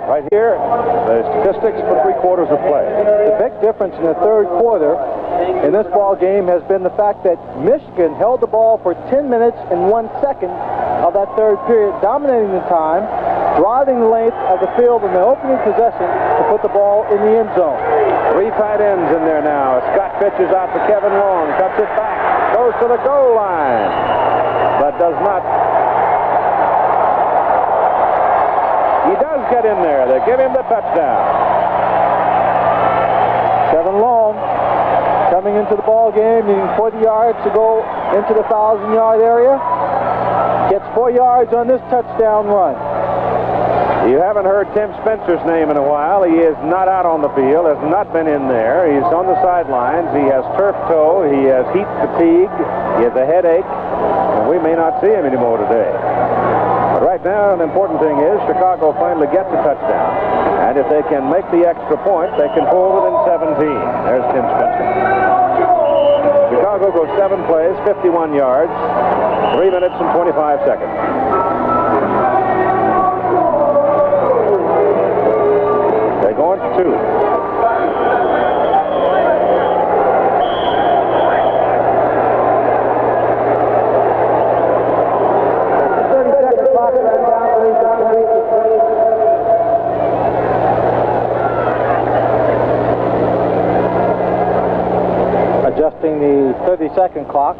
Right here, the statistics for 3 quarters of play. The big difference in the 3rd quarter in this ball game has been the fact that Michigan held the ball for 10 minutes and 1 second of that 3rd period, dominating the time, driving the length of the field in the opening possession to put the ball in the end zone. 3 tight ends in there now. Scott pitches out to Kevin Long, cuts it back, goes to the goal line, but does not. He does get in there. They give him the touchdown. Kevin Long coming into the ball game, needing 40 yards to go into the 1,000-yard area. Gets 4 yards on this touchdown run. You haven't heard Tim Spencer's name in a while. He is not out on the field, has not been in there. He's on the sidelines. He has turf toe. He has heat fatigue. He has a headache. And we may not see him anymore today. But right now, an important thing is Chicago finally gets a touchdown. And if they can make the extra point, they can pull within 17. There's Tim Spencer. Chicago goes 7 plays, 51 yards, 3 minutes and 25 seconds. They're going for 2. Adjusting the 30-second clock.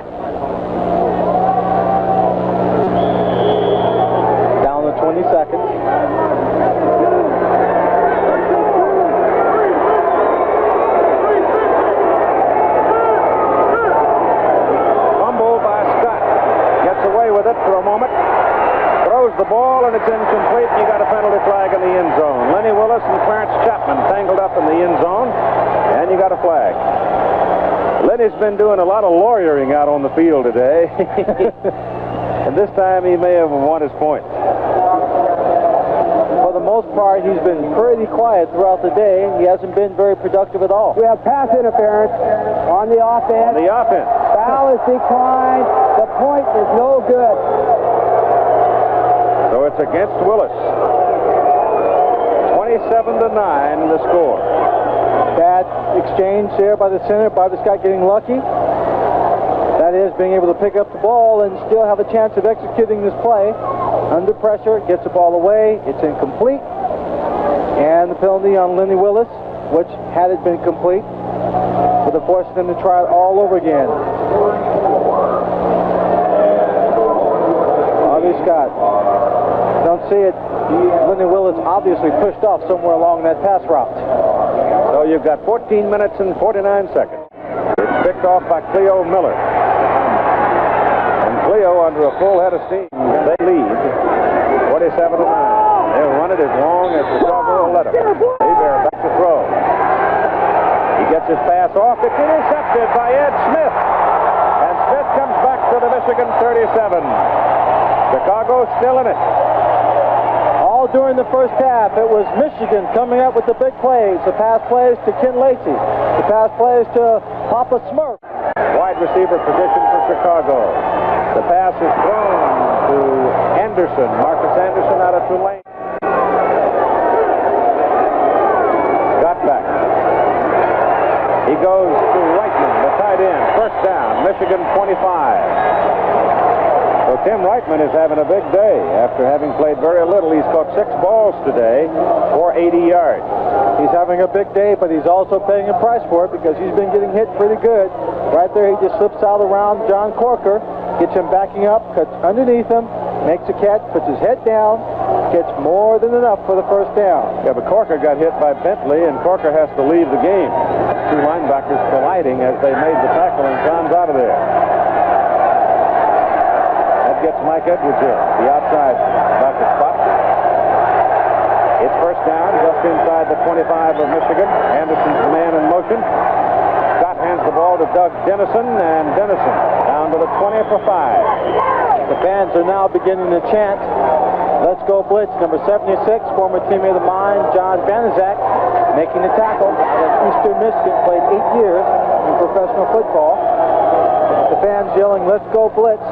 Down to 20 seconds. Fumble by Scott. Gets away with it for a moment. Throws the ball and it's incomplete. You got a penalty flag in the end zone. Lenny Willis and Clarence Chapman tangled up in the end zone, and you got a flag. Lenny's been doing a lot of lawyering out on the field today. And this time he may have won his point. For the most part, he's been pretty quiet throughout the day. He hasn't been very productive at all. We have pass interference on the offense. The offense. Foul is declined. The point is no good. So it's against Willis. 27-9 the score. Bad exchange there by the center. Bobby Scott getting lucky. That is, being able to pick up the ball and still have a chance of executing this play. Under pressure, gets the ball away. It's incomplete. And the penalty on Lenny Willis, which, had it been complete, would have forced them to try it all over again. Bobby Scott. Don't see it. Lenny Willis obviously pushed off somewhere along that pass route. So you've got 14 minutes and 49 seconds. It's picked off by Cleo Miller. And Cleo, under a full head of steam, they lead 27-9. They'll run it as long as Chicago will let them. Hebert back to throw. He gets his pass off. It's intercepted by Ed Smith. And Smith comes back to the Michigan 37. Chicago's still in it. All during the first half, it was Michigan coming up with the big plays. The pass plays to Ken Lacey. The pass plays to Papa Smurf. Wide receiver position for Chicago. The pass is thrown to Anderson. Marcus Anderson out of Tulane. Scott back. He goes to Reitman, the tight end. First down, Michigan 25. So Tim Reitman is having a big day. After having played very little, he's caught 6 balls today for 80 yards. He's having a big day, but he's also paying a price for it because he's been getting hit pretty good. Right there, he just slips out around John Corker, gets him backing up, cuts underneath him, makes a catch, puts his head down, gets more than enough for the first down. Yeah, but Corker got hit by Bentley, and Corker has to leave the game. 2 linebackers colliding as they made the tackle, and John's out of there. Gets Mike Edwards in, the outside back to spot. It's first down, just inside the 25 of Michigan. Anderson's the man in motion. Scott hands the ball to Doug Dennison, and Dennison down to the 20 for 5. The fans are now beginning to chant, "Let's go Blitz." Number 76, former teammate of mine, John Banaszak, making the tackle out of Eastern Michigan, played 8 years in professional football. The fans yelling, "Let's go Blitz."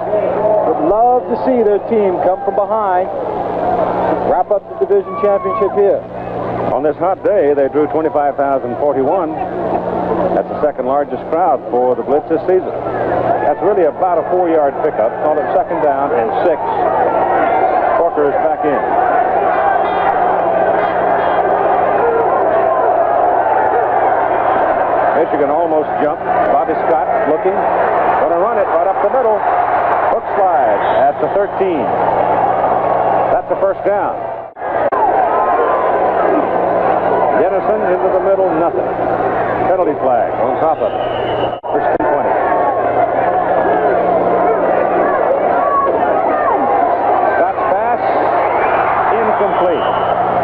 Would love to see their team come from behind, wrap up the division championship here. On this hot day, they drew 25,041. That's the second largest crowd for the Blitz this season. That's really about a 4-yard pickup. Call it second down and 6. Corker is back in. Michigan almost jumped. Bobby Scott looking. Going to run it right up the middle. Hook slide at the 13. That's the first down. Dennison into the middle, nothing. Penalty flag on top of it. First and 20. Scott's pass, incomplete.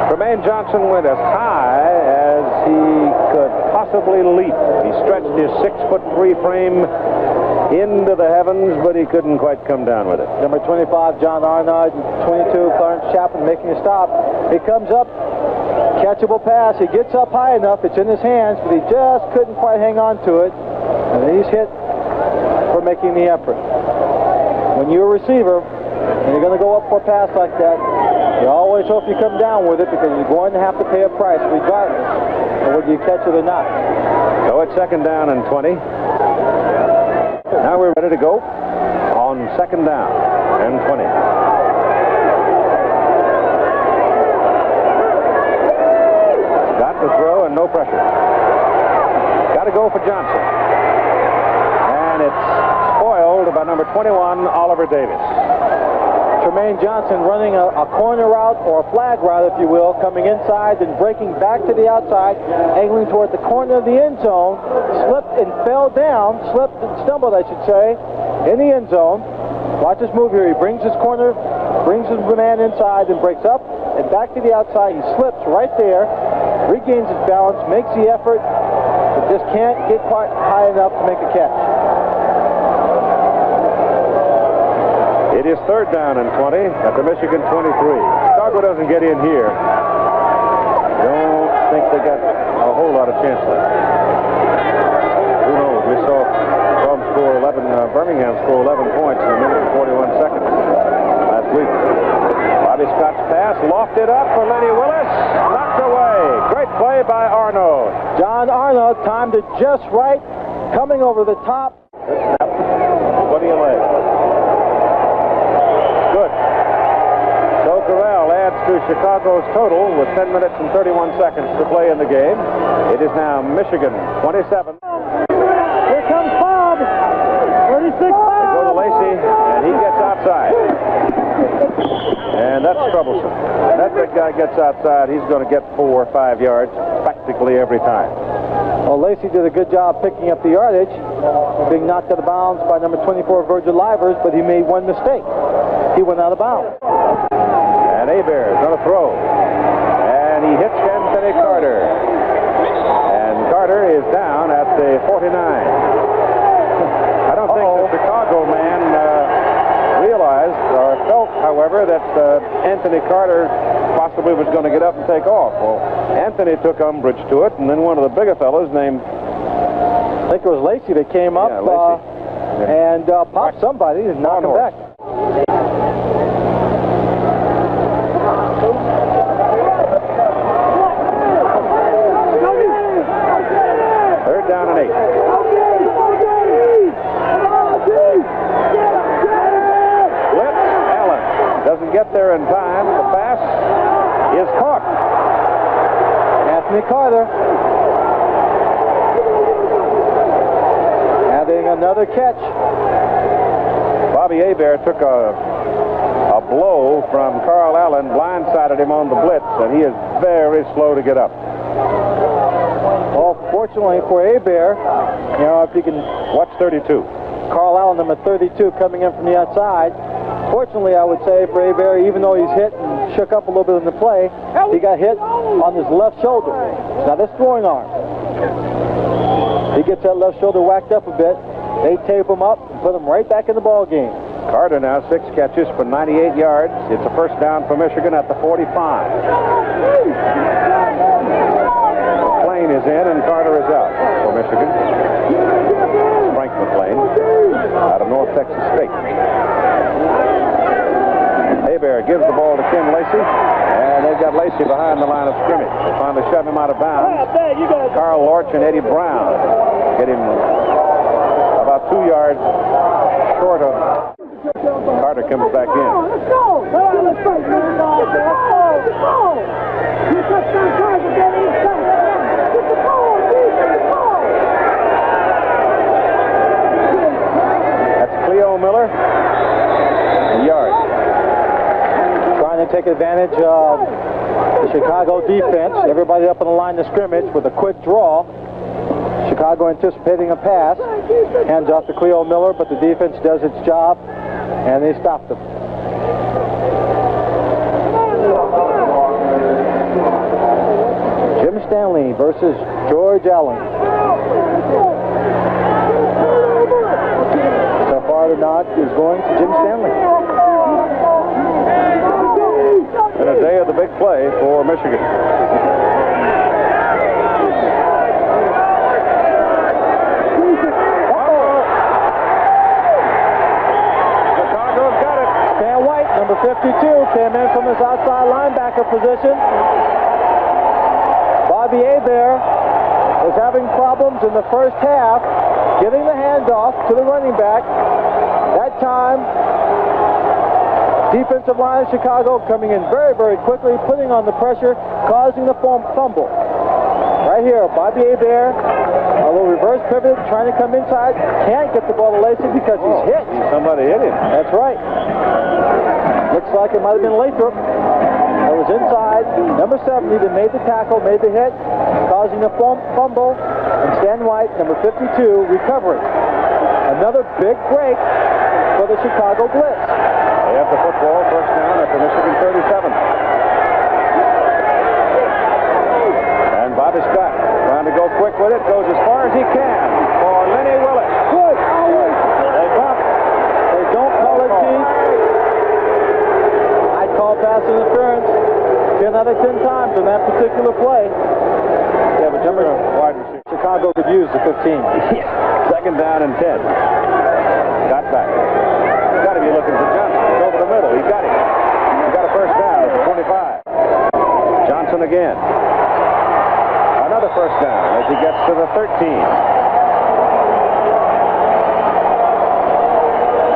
Tremaine Johnson went as high as he could possibly leap. He stretched his 6'3" frame into the heavens, but he couldn't quite come down with it. Number 25, John Arnott, and 22, Clarence Chapman making a stop. He comes up, catchable pass. He gets up high enough. It's in his hands, but he just couldn't quite hang on to it. And then he's hit for making the effort. When you're a receiver and you're going to go up for a pass like that, you always hope you come down with it because you're going to have to pay a price regardless of whether you catch it or not. So it's second down and 20. Now we're ready to go on second down and 20. Got to throw and no pressure. Got to go for Johnson. And it's spoiled by number 21, Oliver Davis. Tremaine Johnson running a corner route or a flag route, if you will, coming inside and breaking back to the outside, angling toward the corner of the end zone, slipped and fell down, slipped and stumbled, I should say, in the end zone. Watch this move here. He brings his corner, brings his man inside and breaks up and back to the outside. He slips right there, regains his balance, makes the effort, but just can't get quite high enough to make a catch. It is third down and 20 at the Michigan 23. Chicago doesn't get in here. Don't think they got a whole lot of chance left. Who knows? We saw Birmingham score 11 points in a minute and 41 seconds last week. Bobby Scott's pass lofted up for Lenny Willis. Knocked away. Great play by Arnold. John Arnold timed it just right, coming over the top. Good snap. 20 leg. Good. So Corral adds to Chicago's total with 10 minutes and 31 seconds to play in the game. It is now Michigan 27. Here comes Bob. 36. They go to Lacey, and he gets outside. And that's troublesome. That big guy gets outside, he's going to get 4 or 5 yards practically every time. Well, Lacey did a good job picking up the yardage, being knocked out of bounds by number 24, Virgil Livers, but he made one mistake. He went out of bounds. And Hebert is going to throw. And he hits Anthony Carter. And Carter is down at the 49. I don't think the Chicago man realized or felt, however, that Anthony Carter possibly was going to get up and take off. Well, Anthony took umbrage to it, and then one of the bigger fellows named... I think it was Lacey that came up and popped somebody and knocked him back. Third down and 8. Blitz, Allen doesn't get there in time. The pass is caught. Anthony Carter having another catch. Bobby Hebert took a blow from Carl Allen, blindsided him on the blitz, and he is very slow to get up. Well, fortunately for Hebert, you know, if you can watch 32. Carl Allen, number 32, coming in from the outside. Fortunately, I would say for Hebert, even though he's hit and shook up a little bit in the play, he got hit on his left shoulder. Now, this throwing arm. He gets that left shoulder whacked up a bit. They tape him up and put him right back in the ball game. Carter now 6 catches for 98 yards. It's a first down for Michigan at the 45. McLean is in and Carter is out for Michigan. Frank McLean out of North Texas State. Hebert gives the ball to Ken Lacey, and they've got Lacey behind the line of scrimmage. They finally shove him out of bounds. Carl Lorch and Eddie Brown get him about 2 yards short of. Carter comes back in. Let's go! Let's go! You touchdown tries to get inside. Get the ball, That's Cleo Miller. A yard. Trying to take advantage of the Chicago defense. Everybody up on the line of scrimmage with a quick draw. Chicago anticipating a pass. Hands off to Cleo Miller, but the defense does its job, and they stopped them. Jim Stanley versus George Allen. So far, the nod is going to Jim Stanley. And a day of the big play for Michigan. Number 52 came in from his outside linebacker position. Bobby Hebert was having problems in the first half getting the handoff to the running back. That time, defensive line of Chicago coming in very, very quickly, putting on the pressure, causing the fumble. Right here, Bobby Hebert, a little reverse pivot, trying to come inside, can't get the ball to Lacey because he's hit. Somebody hit him. That's right. Looks like it might have been Lathrop. That was inside. Number 70 that made the tackle, made the hit, causing a fumble. And Stan White, number 52, recovering. Another big break for the Chicago Blitz. They have the football, first down at the Michigan 37. And Bobby Scott trying to go quick with it, goes as far as he can for Lenny Willis. Good. They bump. They don't call it deep. of 10 times on that particular play. Yeah, but number wide receiver. Chicago could use the 15. Yeah. Second down and 10. Got back. Got to be looking for Johnson. He's over the middle. He got it. He got a first down at the 25. Johnson again. Another first down as he gets to the 13.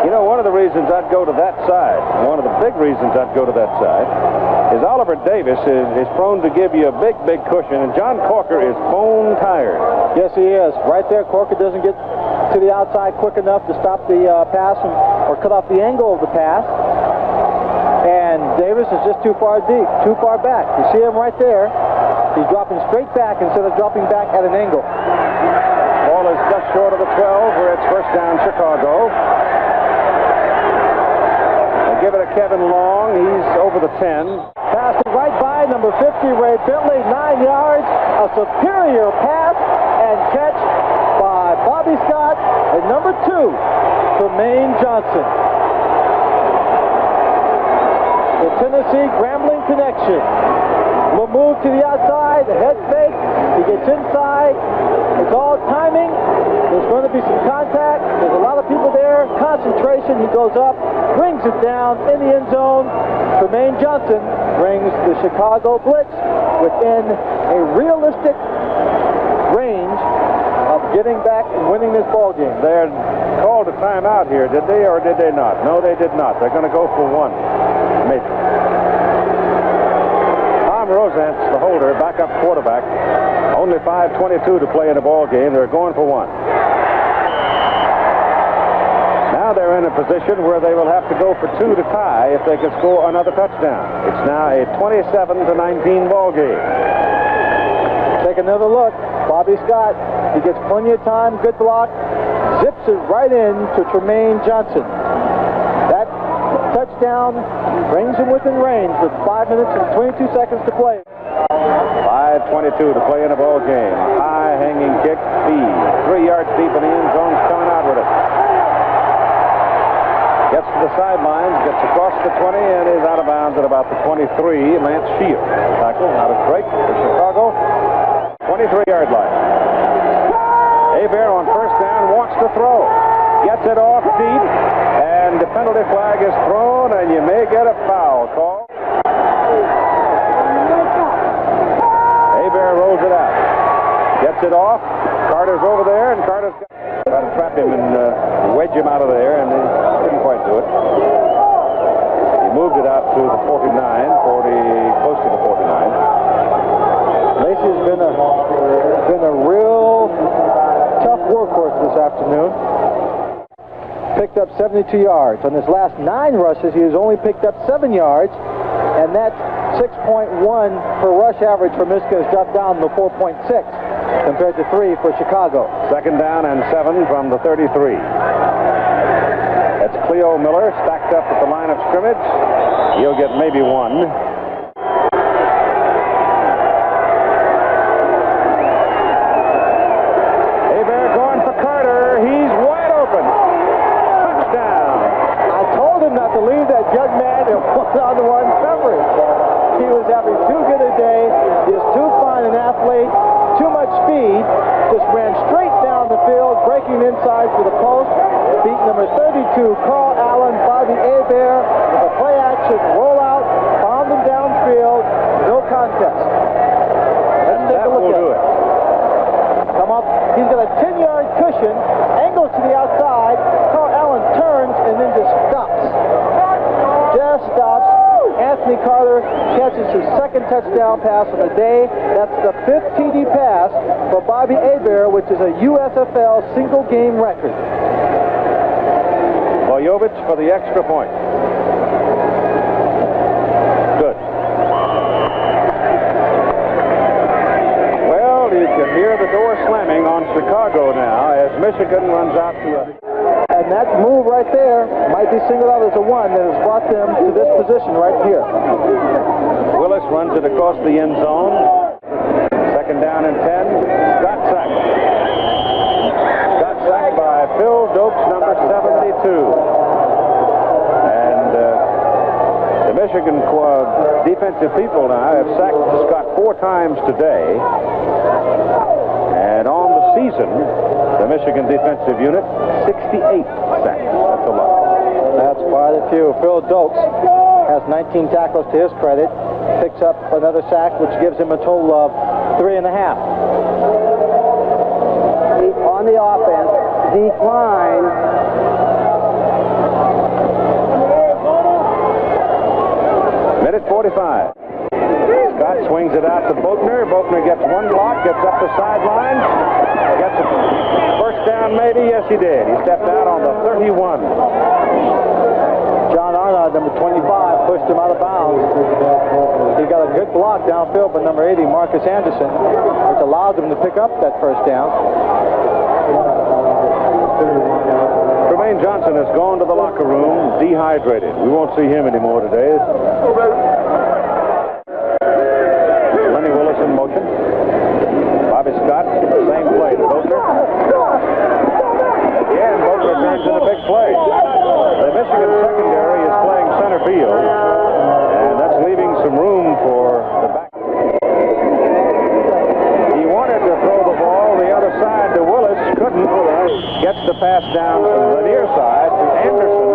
You know, one of the reasons I'd go to that side, one of the big reasons I'd go to that side, is Oliver Davis is prone to give you a big cushion, and John Corker is bone tired. Yes, he is. Right there, Corker doesn't get to the outside quick enough to stop the pass or cut off the angle of the pass. And Davis is just too far deep, too far back. You see him right there. He's dropping straight back instead of dropping back at an angle. Ball is just short of the 12, where it's first down Chicago. Give it to Kevin Long. He's over the 10. Passed it right by number 50, Ray Bentley, 9 yards. A superior pass and catch by Bobby Scott and number 2, Tremaine Johnson. The Tennessee Grambling connection. Will move to the outside, the head fake. He gets inside. It's all timing. There's going to be some contact. There's a lot of people there. Concentration. He goes up, brings it down in the end zone. Tremaine Johnson brings the Chicago Blitz within a realistic range of getting back and winning this ball game. They called a timeout here, did they, or did they not? No, they did not. They're going to go for one. Maybe. Tom Rosance, the holder, backup quarterback. Only 5:22 to play in a ball game. They're going for one. Now they're in a position where they will have to go for 2 to tie if they can score another touchdown. It's now a 27-19 ball game. Take another look. Bobby Scott, he gets plenty of time, good block, zips it right in to Tremaine Johnson. That touchdown brings him within range with 5 minutes and 22 seconds to play. 5:22 to play in a ball game. High hanging kick, speed. 3 yards deep in the end zone, coming out with it. Gets to the sidelines, gets across the 20, and is out of bounds at about the 23. Lance Shields, tackle, out of break for Chicago. 23-yard line. Hebert on first down wants to throw. Gets it off deep, and the penalty flag is thrown, and you may get a foul call. Hebert rolls it out. Gets it off. Carter's over there, and Carter's got to trap him and wedge him out of there, and he didn't quite do it. He moved it out to the 49, close to the 49. Lacey's been a real tough workhorse this afternoon. Picked up 72 yards. On his last 9 rushes, he has only picked up 7 yards, and that 6.1 per rush average for Michigan has dropped down to 4.6 compared to 3 for Chicago. Second down and 7 from the 33. That's Cleo Miller stacked up at the line of scrimmage. He'll get maybe 1. Hebert going for Carter. He's wide open. Touchdown. I told him not to leave that young man in one-on-one coverage. He was having too good a day. He's too fine an athlete. Too much speed. Just ran straight down the field, breaking inside for the post. Beat number 32, Carl Allen, Bobby Hebert, with a play-action rollout. Found him downfield. No contest. Let's take a look at it. Come up. He's got a 10-yard cushion. Angles to the outside. Carl Allen turns and then just stops. Just stops. Anthony Carter catches his second touchdown pass of the day. That's the 5th TD pass for Bobby Hebert, which is a USFL single-game record. Boyovich for the extra point. Good. Well, you can hear the door slamming on Chicago now as Michigan runs out to a... And that move right there might be singled out as a 1 that has brought them to this position right here. Willis runs it across the end zone. Second down and 10. Got sacked. Got sacked by Phil Dokes, number 72. And the Michigan defense defensive people now have sacked Scott 4 times today. And on the season, the Michigan defensive unit, 68 sacks. That's a lot. That's quite a few. Phil Dokes has 19 tackles to his credit. Picks up another sack, which gives him a total of 3.5. On the offense, decline. Minute 45. Scott swings it out to Boatner. Boatner gets one block, gets up the sideline, gets a first down maybe. Yes, he did. He stepped out on the 31. John Arnott, number 25, pushed him out of bounds. He got a good block downfield by number 80, Marcus Anderson, which allowed him to pick up that first down. Tremaine Johnson has gone to the locker room dehydrated. We won't see him anymore today. Lenny Willis in motion. Bobby Scott, same play to Boatner. Again, Boatner turns in a big play. The Michigan secondary is playing center field, and that's leaving some room for the back. He wanted to throw the ball the other side to Willis, couldn't. Gets the pass down from the near side to Anderson.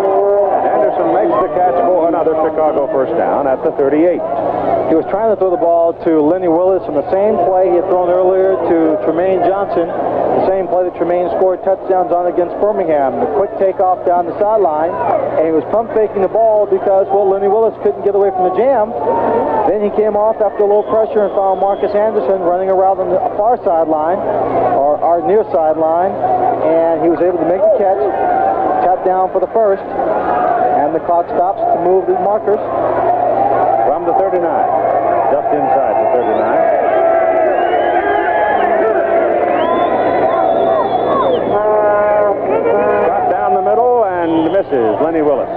Anderson makes the catch for another Chicago first down at the 38. He was trying to throw the ball to Lenny Willis from the same play he had thrown earlier to Tremaine Johnson, the same play that Tremaine scored touchdowns on against Birmingham. The quick takeoff down the sideline, and he was pump faking the ball because, well, Lenny Willis couldn't get away from the jam. Then he came off after a little pressure and found Marcus Anderson running around on the far sideline, or our near sideline, and he was able to make the catch, tap down for the first, and the clock stops to move the markers. From the 39, just inside the 39. Shot down the middle and misses Lenny Willis.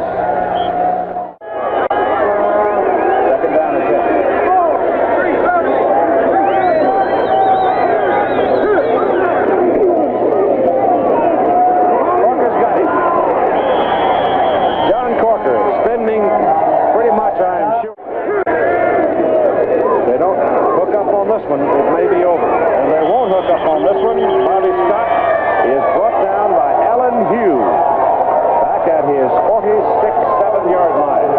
Second down and 10. Corker's got it. John Corker spending pretty much, I'm sure. If they don't hook up on this one, it may be over. And they won't hook up on this one. Bobby Scott is brought down by Alan Hughes back at his 46-7-yard line.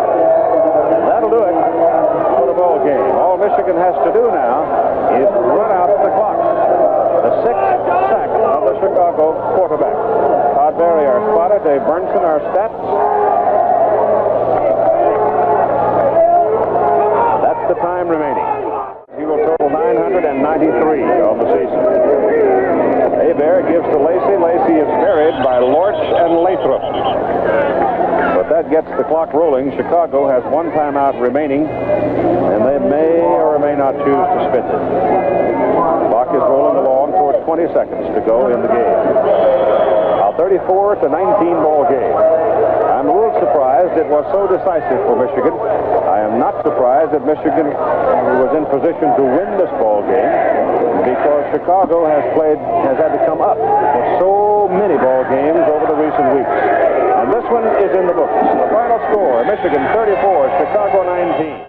That'll do it for the ball game. All Michigan has to do now is run out the clock. The 6th sack of the Chicago quarterback. Todd Berry, our spotter. Dave Burnson, our stats. That's the time remaining. He will total 993 of the season. Hebert gives to Lacey. Lacey is buried by Lorch and Lathrop. But that gets the clock rolling. Chicago has one timeout remaining, and they may or may not choose to spend it. The clock is rolling along towards 20 seconds to go in the game. A 34-19 ball game. I'm a little surprised it was so decisive for Michigan. I am not surprised that Michigan was in position to win this ball game, because Chicago has had to come up for so many ball games over the recent weeks. And this one is in the books. The final score, Michigan 34, Chicago 19.